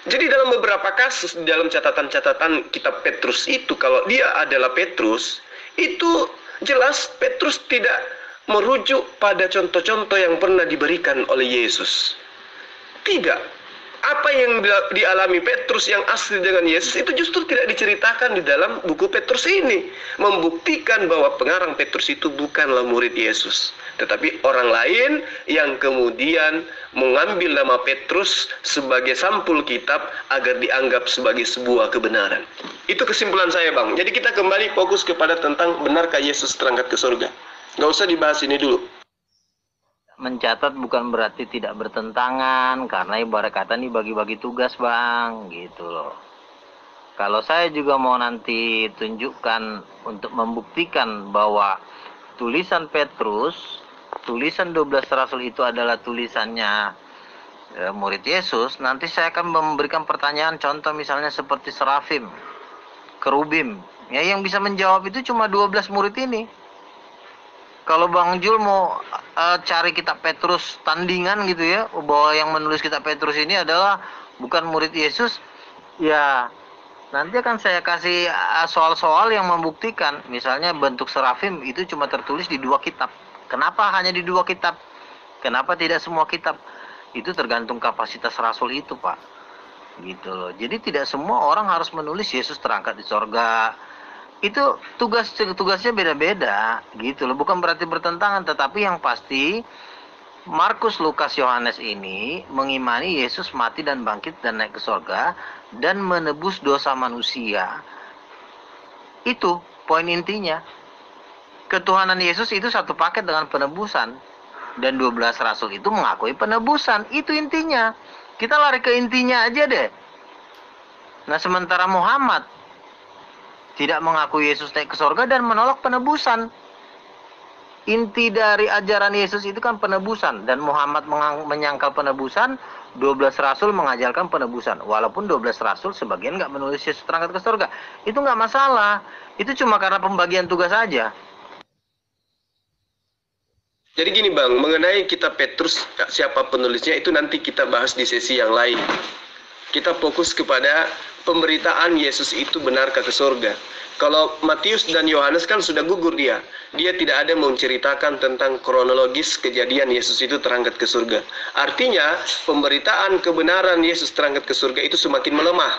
Jadi dalam beberapa kasus dalam catatan-catatan kitab Petrus itu, kalau dia adalah Petrus, itu jelas Petrus tidak merujuk pada contoh-contoh yang pernah diberikan oleh Yesus. Tidak. Apa yang dialami Petrus yang asli dengan Yesus itu justru tidak diceritakan di dalam buku Petrus ini. Membuktikan bahwa pengarang Petrus itu bukanlah murid Yesus, tetapi orang lain yang kemudian mengambil nama Petrus sebagai sampul kitab agar dianggap sebagai sebuah kebenaran. Itu kesimpulan saya, Bang. Jadi kita kembali fokus kepada tentang benarkah Yesus terangkat ke surga. Nggak usah dibahas ini dulu. Mencatat bukan berarti tidak bertentangan, karena ibarat kata ini bagi-bagi tugas, Bang, gitu loh. Kalau saya juga mau nanti tunjukkan untuk membuktikan bahwa tulisan Petrus, tulisan 12 rasul itu adalah tulisannya murid Yesus, nanti saya akan memberikan pertanyaan contoh misalnya seperti serafim, kerubim. Ya, yang bisa menjawab itu cuma 12 murid ini. Kalau Bang Jul mau cari kitab Petrus tandingan gitu ya, bahwa yang menulis kitab Petrus ini adalah bukan murid Yesus, ya nanti akan saya kasih soal-soal yang membuktikan. Misalnya bentuk serafim itu cuma tertulis di 2 kitab. Kenapa hanya di 2 kitab? Kenapa tidak semua kitab? Itu tergantung kapasitas rasul itu, Pak. Gitu loh. Jadi tidak semua orang harus menulis Yesus terangkat di sorga. Itu tugasnya beda-beda gitu loh. Bukan berarti bertentangan, tetapi yang pasti Markus, Lukas, Yohanes ini mengimani Yesus mati dan bangkit dan naik ke sorga dan menebus dosa manusia. Itu poin intinya. Ketuhanan Yesus itu satu paket dengan penebusan. Dan 12 rasul itu mengakui penebusan. Itu intinya. Kita lari ke intinya aja deh. Nah, sementara Muhammad tidak mengakui Yesus naik ke sorga dan menolak penebusan. Inti dari ajaran Yesus itu kan penebusan. Dan Muhammad menyangkal penebusan, 12 rasul mengajarkan penebusan. Walaupun 12 rasul sebagian nggak menulis Yesus terangkat ke sorga. Itu nggak masalah. Itu cuma karena pembagian tugas saja. Jadi gini Bang, mengenai kitab Petrus, siapa penulisnya itu nanti kita bahas di sesi yang lain. Kita fokus kepada pemberitaan Yesus itu benarkah ke surga. Kalau Matius dan Yohanes kan sudah gugur dia. Dia tidak ada menceritakan tentang kronologis kejadian Yesus itu terangkat ke surga. Artinya, pemberitaan kebenaran Yesus terangkat ke surga itu semakin melemah.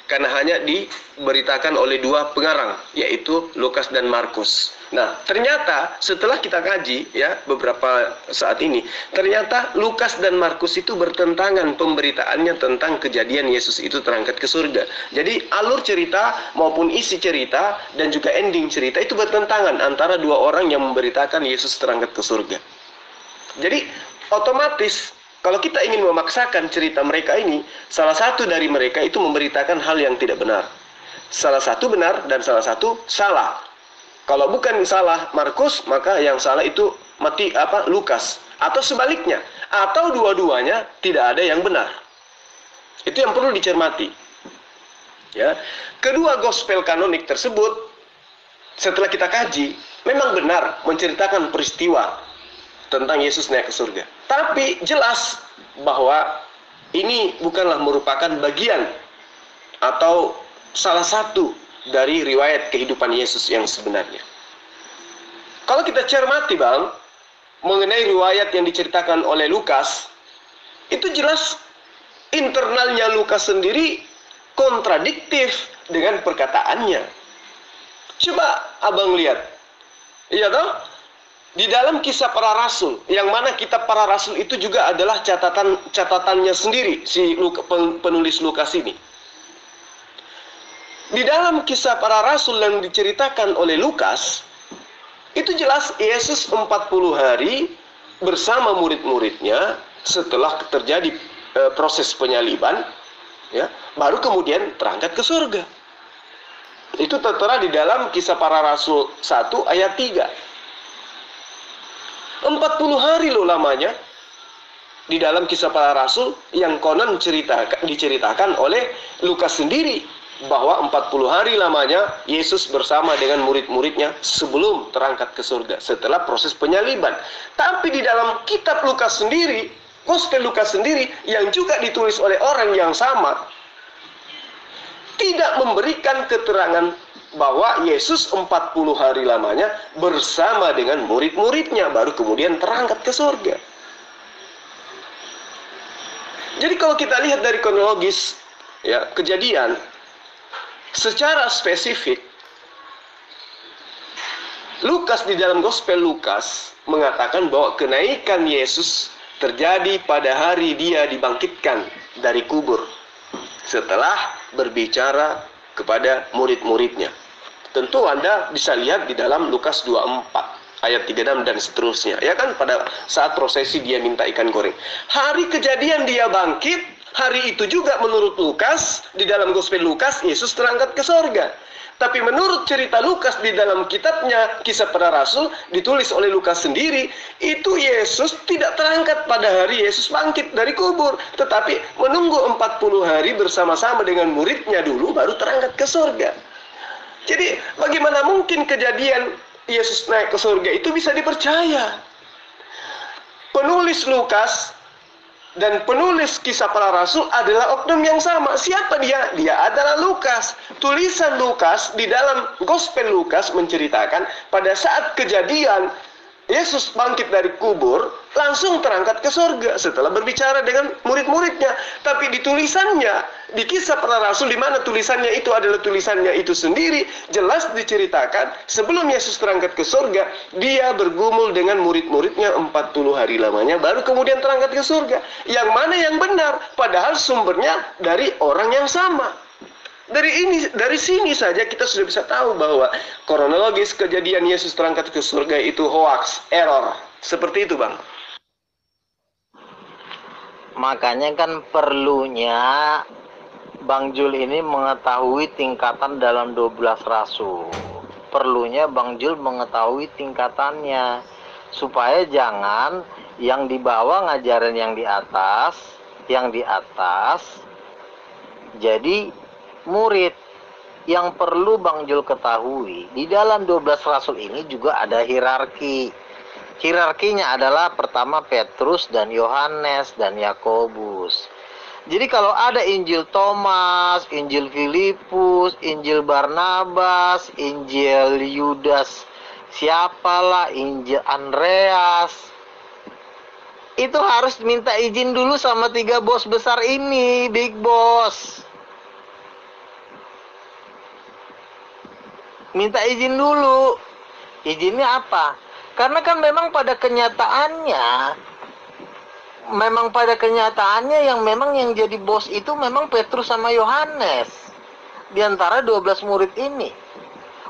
Karena hanya diberitakan oleh 2 pengarang, yaitu Lukas dan Markus. Nah, ternyata setelah kita kaji ya beberapa saat ini, ternyata Lukas dan Markus itu bertentangan pemberitaannya tentang kejadian Yesus itu terangkat ke surga. Jadi alur cerita maupun isi cerita dan juga ending cerita itu bertentangan antara 2 orang yang memberitakan Yesus terangkat ke surga. Jadi otomatis kalau kita ingin memaksakan cerita mereka ini, salah satu dari mereka itu memberitakan hal yang tidak benar. Salah satu benar dan salah satu salah. Kalau bukan salah Markus, maka yang salah itu Lukas. Atau sebaliknya. Atau dua-duanya tidak ada yang benar. Itu yang perlu dicermati. Ya. Kedua gospel kanonik tersebut, setelah kita kaji, memang benar menceritakan peristiwa tentang Yesus naik ke surga. Tapi jelas bahwa ini bukanlah merupakan bagian atau salah satu dari riwayat kehidupan Yesus yang sebenarnya. Kalau kita cermati Bang, mengenai riwayat yang diceritakan oleh Lukas, itu jelas internalnya Lukas sendiri kontradiktif dengan perkataannya. Coba Abang lihat. Iya toh? Di dalam kisah para rasul, yang mana kitab para rasul itu juga adalah catatannya sendiri, si penulis Lukas ini. Di dalam kisah para rasul yang diceritakan oleh Lukas, itu jelas Yesus 40 hari bersama murid-muridnya setelah terjadi proses penyaliban, ya, baru kemudian terangkat ke surga. Itu tertera di dalam kisah para rasul 1 ayat 3. 40 hari loh lamanya di dalam kisah para rasul yang konon diceritakan oleh Lukas sendiri, bahwa 40 hari lamanya Yesus bersama dengan murid-muridnya sebelum terangkat ke surga setelah proses penyaliban. Tapi di dalam kitab Lukas sendiri, gospel Lukas sendiri yang juga ditulis oleh orang yang sama, tidak memberikan keterangan bahwa Yesus 40 hari lamanya bersama dengan murid-muridnya baru kemudian terangkat ke surga. Jadi kalau kita lihat dari kronologis ya kejadian secara spesifik, Lukas di dalam gospel Lukas mengatakan bahwa kenaikan Yesus terjadi pada hari dia dibangkitkan dari kubur setelah berbicara kepada murid-muridnya. Tentu Anda bisa lihat di dalam Lukas 24 ayat 36 dan seterusnya. Ya kan, pada saat prosesi dia minta ikan goreng. Hari kejadian dia bangkit, Hari itu juga menurut Lukas, di dalam Gospel Lukas, Yesus terangkat ke sorga. Tapi menurut cerita Lukas di dalam kitabnya Kisah Para Rasul, ditulis oleh Lukas sendiri, itu Yesus tidak terangkat pada hari Yesus bangkit dari kubur, tetapi menunggu 40 hari bersama-sama dengan muridnya dulu, baru terangkat ke sorga. Jadi bagaimana mungkin kejadian Yesus naik ke sorga itu bisa dipercaya? Penulis Lukas dan penulis Kisah Para Rasul adalah oknum yang sama. Siapa dia? Dia adalah Lukas. Tulisan Lukas di dalam Gospel Lukas menceritakan pada saat kejadian Yesus bangkit dari kubur, langsung terangkat ke sorga setelah berbicara dengan murid-muridnya. Tapi di tulisannya, di Kisah Para Rasul, di mana tulisannya itu adalah tulisannya itu sendiri, jelas diceritakan sebelum Yesus terangkat ke sorga, dia bergumul dengan murid-muridnya 40 hari lamanya, baru kemudian terangkat ke sorga. Yang mana yang benar? Padahal sumbernya dari orang yang sama. Dari sini saja kita sudah bisa tahu bahwa kronologis kejadian Yesus terangkat ke surga itu hoax, error. Seperti itu, Bang. Makanya kan perlunya Bang Jul ini mengetahui tingkatan dalam 12 rasul. Perlunya Bang Jul mengetahui tingkatannya, supaya jangan yang di bawah ngajarin yang di atas jadi murid. Yang perlu Bang Jul ketahui, di dalam 12 rasul ini juga ada hierarki. Hierarkinya adalah pertama Petrus dan Yohanes dan Yakobus. Jadi kalau ada Injil Thomas, Injil Filipus, Injil Barnabas, Injil Yudas, siapalah, Injil Andreas, itu harus minta izin dulu sama 3 bos besar ini, big boss. Minta izin dulu. Izinnya apa? Karena kan memang pada kenyataannya yang memang yang jadi bos itu memang Petrus sama Yohanes di antara 12 murid ini.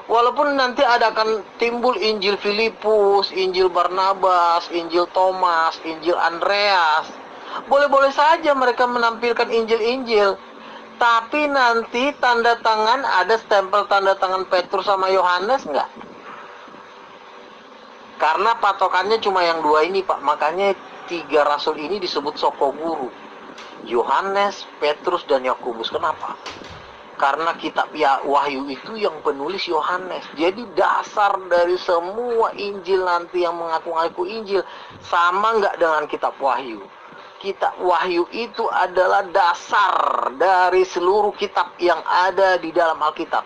Walaupun nanti akan timbul Injil Filipus, Injil Barnabas, Injil Thomas, Injil Andreas. Boleh-boleh saja mereka menampilkan Injil-Injil. Tapi nanti tanda tangan, ada stempel tanda tangan Petrus sama Yohanes enggak? Karena patokannya cuma yang 2 ini, Pak. Makanya 3 rasul ini disebut soko guru. Yohanes, Petrus, dan Yakobus. Kenapa? Karena kitab Wahyu itu yang penulis Yohanes. Jadi dasar dari semua Injil nanti yang mengaku-ngaku Injil sama enggak dengan kitab Wahyu? Kitab Wahyu itu adalah dasar dari seluruh kitab yang ada di dalam Alkitab.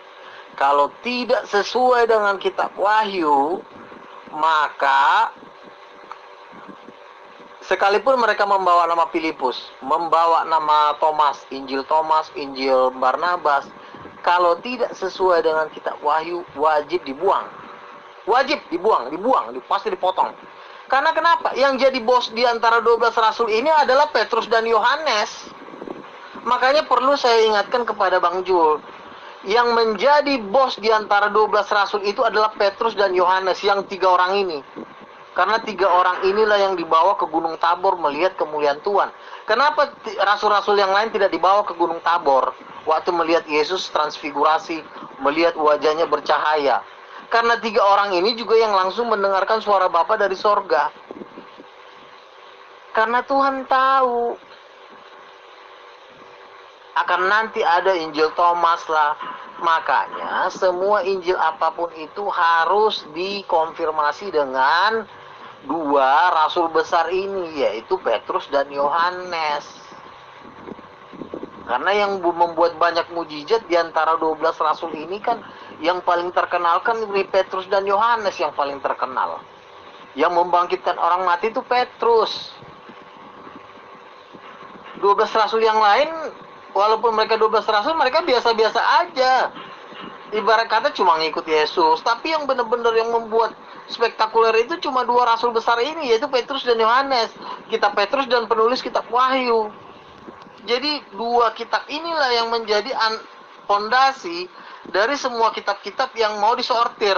Kalau tidak sesuai dengan kitab Wahyu, maka sekalipun mereka membawa nama Filipus, membawa nama Thomas, Injil Barnabas, kalau tidak sesuai dengan kitab Wahyu, wajib dibuang. Wajib dibuang, pasti dipotong. Karena kenapa? Yang jadi bos di antara 12 rasul ini adalah Petrus dan Yohanes. Makanya perlu saya ingatkan kepada Bang Jul, yang menjadi bos di antara 12 rasul itu adalah Petrus dan Yohanes, yang 3 orang ini. Karena 3 orang inilah yang dibawa ke Gunung Tabor melihat kemuliaan Tuhan. Kenapa rasul-rasul yang lain tidak dibawa ke Gunung Tabor waktu melihat Yesus transfigurasi, melihat wajahnya bercahaya? Karena 3 orang ini juga yang langsung mendengarkan suara Bapa dari sorga. Karena Tuhan tahu akan nanti ada Injil Thomas lah. Makanya semua Injil apapun itu harus dikonfirmasi dengan 2 rasul besar ini, yaitu Petrus dan Yohanes. Karena yang membuat banyak mujizat di antara 12 rasul ini kan, yang paling terkenal kan Petrus dan Yohanes yang paling terkenal. Yang membangkitkan orang mati itu Petrus. 12 rasul yang lain, walaupun mereka 12 rasul, mereka biasa-biasa aja. Ibarat kata cuma ngikut Yesus. Tapi yang benar-benar yang membuat spektakuler itu cuma 2 rasul besar ini, yaitu Petrus dan Yohanes. Kitab Petrus dan penulis kitab Wahyu. Jadi 2 kitab inilah yang menjadi fondasi dari semua kitab-kitab yang mau disortir.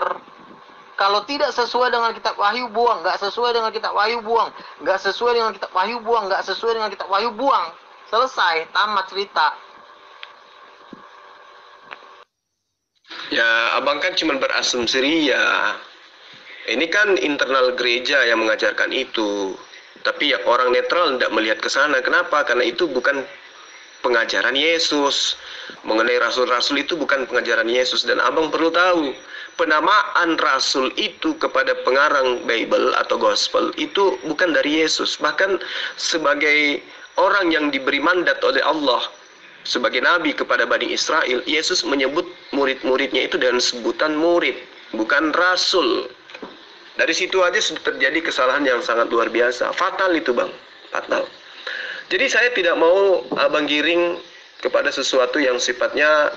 Kalau tidak sesuai dengan kitab Wahyu, buang. Nggak sesuai dengan kitab Wahyu, buang. Nggak sesuai dengan kitab Wahyu, buang. Nggak sesuai dengan kitab Wahyu, buang. Selesai, tamat cerita. Ya, abang kan cuma berasumsi ria. Ini kan internal gereja yang mengajarkan itu. Tapi ya orang netral tidak melihat ke sana. Kenapa? Karena itu bukan pengajaran Yesus. Mengenai rasul-rasul itu bukan pengajaran Yesus. Dan abang perlu tahu, penamaan rasul itu kepada pengarang Bible atau Gospel itu bukan dari Yesus. Bahkan sebagai orang yang diberi mandat oleh Allah sebagai nabi kepada Bani Israel, Yesus menyebut murid-muridnya itu dengan sebutan murid, bukan rasul. Dari situ aja sudah terjadi kesalahan yang sangat luar biasa. Fatal itu bang, fatal. Jadi saya tidak mau abang giring kepada sesuatu yang sifatnya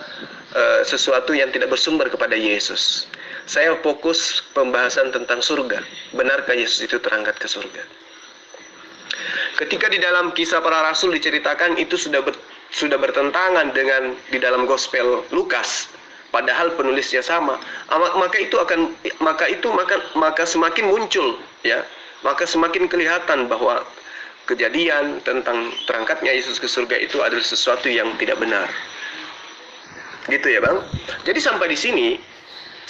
sesuatu yang tidak bersumber kepada Yesus. Saya fokus pembahasan tentang surga. Benarkah Yesus itu terangkat ke surga? Ketika di dalam Kisah Para Rasul diceritakan itu sudah bertentangan dengan di dalam Gospel Lukas, padahal penulisnya sama, maka semakin muncul, ya, maka semakin kelihatan bahwa kejadian tentang terangkatnya Yesus ke surga itu adalah sesuatu yang tidak benar. Gitu ya bang. Jadi sampai di sini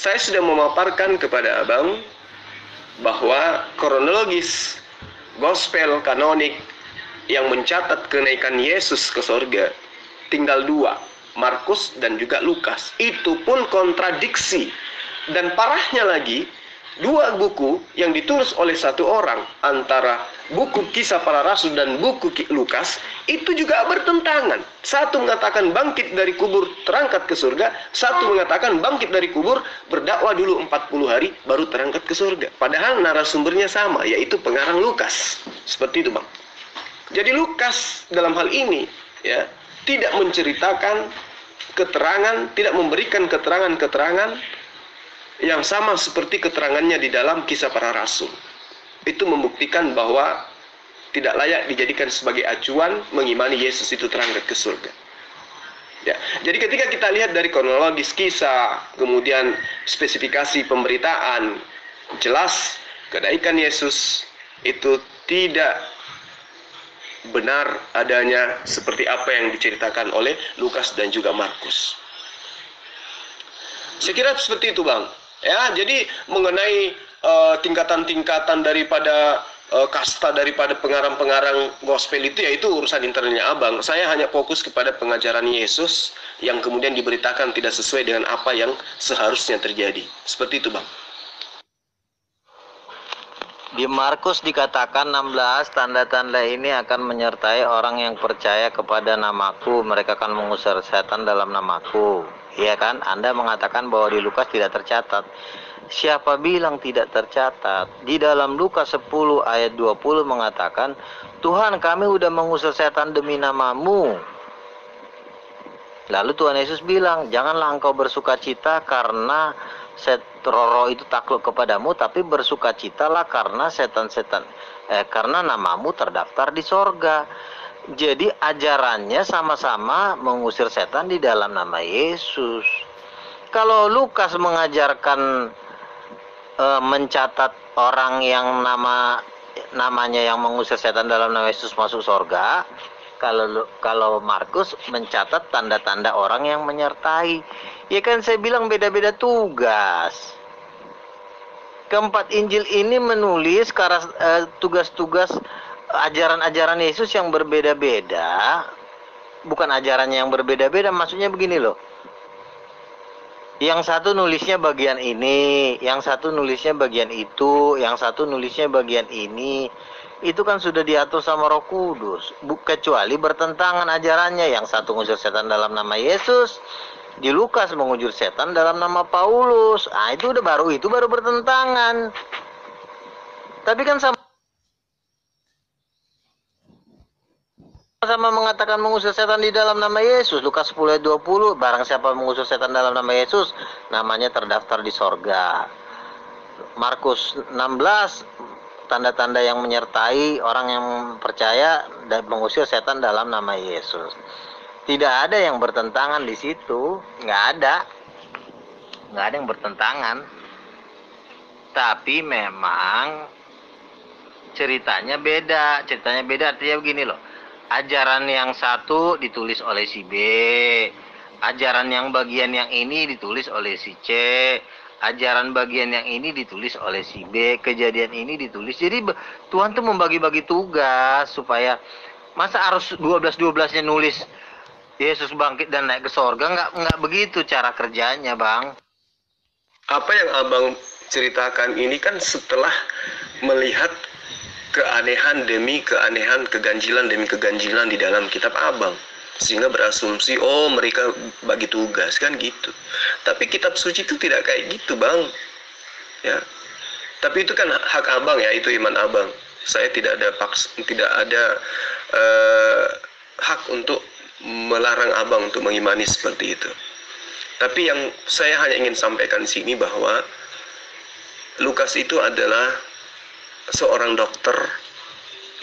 saya sudah memaparkan kepada abang bahwa kronologis Gospel kanonik yang mencatat kenaikan Yesus ke surga tinggal dua, Markus dan juga Lukas. Itu pun kontradiksi. Dan parahnya lagi, dua buku yang ditulis oleh satu orang, antara buku Kisah Para Rasul dan buku Lukas, itu juga bertentangan. Satu mengatakan bangkit dari kubur terangkat ke surga, satu mengatakan bangkit dari kubur berdakwah dulu 40 hari baru terangkat ke surga. Padahal narasumbernya sama, yaitu pengarang Lukas. Seperti itu bang. Jadi Lukas dalam hal ini, ya, tidak menceritakan keterangan, tidak memberikan keterangan-keterangan yang sama seperti keterangannya di dalam Kisah Para Rasul. Itu membuktikan bahwa tidak layak dijadikan sebagai acuan mengimani Yesus itu terangkat ke surga. Ya, jadi ketika kita lihat dari kronologis kisah, kemudian spesifikasi pemberitaan, jelas kenaikan Yesus itu tidak benar adanya seperti apa yang diceritakan oleh Lukas dan juga Markus. Saya kira seperti itu bang. Ya, jadi mengenai tingkatan-tingkatan daripada kasta daripada pengarang-pengarang gospel itu, yaitu urusan internalnya abang. Saya hanya fokus kepada pengajaran Yesus yang kemudian diberitakan tidak sesuai dengan apa yang seharusnya terjadi. Seperti itu bang. Di Markus dikatakan 16, tanda-tanda ini akan menyertai orang yang percaya kepada namaku, mereka akan mengusir setan dalam namaku. Iya kan? Anda mengatakan bahwa di Lukas tidak tercatat. Siapa bilang tidak tercatat? Di dalam Lukas 10 ayat 20 mengatakan, Tuhan, kami udah mengusir setan demi namamu. Lalu Tuhan Yesus bilang, janganlah engkau bersukacita karena roh itu takluk kepadamu, tapi bersukacitalah karena karena namamu terdaftar di sorga. Jadi ajarannya sama-sama mengusir setan di dalam nama Yesus. Kalau Lukas mengajarkan mencatat orang yang namanya yang mengusir setan dalam nama Yesus masuk sorga, kalau Markus mencatat tanda-tanda orang yang menyertai. Ya kan saya bilang beda-beda tugas. Keempat Injil ini menulis tugas-tugas ajaran-ajaran Yesus yang berbeda-beda. Bukan ajarannya yang berbeda-beda, maksudnya begini loh. Yang satu nulisnya bagian ini, yang satu nulisnya bagian itu, yang satu nulisnya bagian ini. Itu kan sudah diatur sama Roh Kudus. Kecuali bertentangan ajarannya. Yang satu ngusir setan dalam nama Yesus, di Lukas mengujur setan dalam nama Paulus. Itu baru bertentangan. Tapi kan sama mengatakan mengusir setan di dalam nama Yesus. Lukas 10 ayat 20, barang siapa mengusir setan dalam nama Yesus, namanya terdaftar di sorga. Markus 16, tanda-tanda yang menyertai orang yang percaya dan mengusir setan dalam nama Yesus. Tidak ada yang bertentangan di situ, nggak ada yang bertentangan. Tapi memang ceritanya beda artinya begini loh. Ajaran yang satu ditulis oleh si B, ajaran yang bagian yang ini ditulis oleh si C, ajaran bagian yang ini ditulis oleh si B, kejadian ini ditulis. Jadi Tuhan tuh membagi-bagi tugas supaya masa harus 12-12-nya nulis Yesus bangkit dan naik ke sorga, nggak begitu cara kerjanya, Bang. Apa yang abang ceritakan ini kan setelah melihat keanehan demi keanehan, keganjilan demi keganjilan di dalam kitab abang, sehingga berasumsi oh mereka bagi tugas kan gitu. Tapi kitab suci itu tidak kayak gitu, Bang, ya. Tapi itu kan hak abang ya, itu iman abang. Saya tidak ada hak untuk melarang abang untuk mengimani seperti itu. Tapi yang saya hanya ingin sampaikan di sini bahwa Lukas itu adalah seorang dokter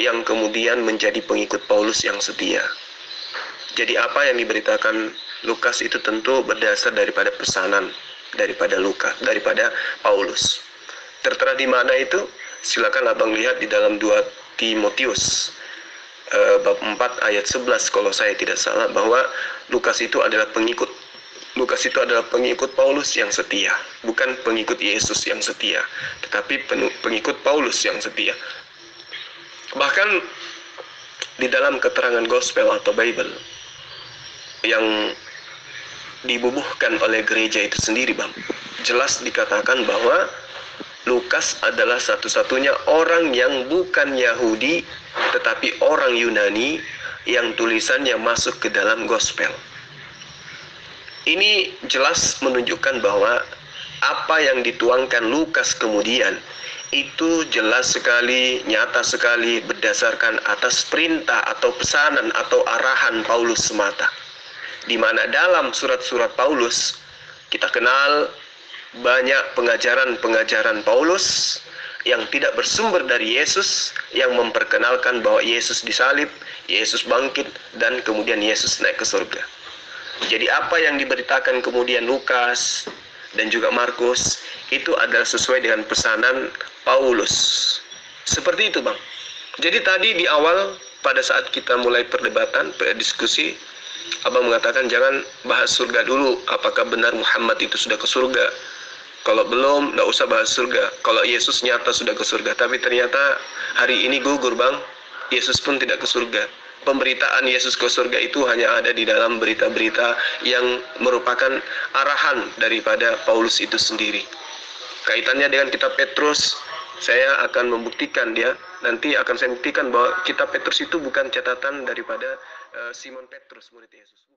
yang kemudian menjadi pengikut Paulus yang setia. Jadi apa yang diberitakan Lukas itu tentu berdasar daripada pesanan daripada daripada Paulus. Tertera di mana itu? Silakan abang lihat di dalam 2 Timotius bab 4 ayat 11 kalau saya tidak salah, bahwa Lukas itu adalah pengikut Paulus yang setia, bukan pengikut Yesus yang setia, tetapi pengikut Paulus yang setia. Bahkan di dalam keterangan gospel atau Bible yang dibubuhkan oleh gereja itu sendiri, Bang, jelas dikatakan bahwa Lukas adalah satu-satunya orang yang bukan Yahudi tetapi orang Yunani yang tulisannya masuk ke dalam gospel. Ini jelas menunjukkan bahwa apa yang dituangkan Lukas kemudian itu jelas sekali, nyata sekali berdasarkan atas perintah atau pesanan atau arahan Paulus semata. Di mana dalam surat-surat Paulus kita kenal banyak pengajaran-pengajaran Paulus yang tidak bersumber dari Yesus, yang memperkenalkan bahwa Yesus disalib, Yesus bangkit, dan kemudian Yesus naik ke surga. Jadi apa yang diberitakan kemudian Lukas dan juga Markus itu adalah sesuai dengan pesanan Paulus. Seperti itu, Bang. Jadi tadi di awal pada saat kita mulai perdebatan, diskusi, abang mengatakan jangan bahas surga dulu, apakah benar Muhammad itu sudah ke surga. Kalau belum, tidak usah bahas surga. Kalau Yesus nyata sudah ke surga. Tapi ternyata hari ini gugur, Bang. Yesus pun tidak ke surga. Pemberitaan Yesus ke surga itu hanya ada di dalam berita-berita yang merupakan arahan daripada Paulus itu sendiri. Kaitannya dengan kitab Petrus, saya akan membuktikan nanti akan saya buktikan bahwa kitab Petrus itu bukan catatan daripada Simon Petrus, murid Yesus.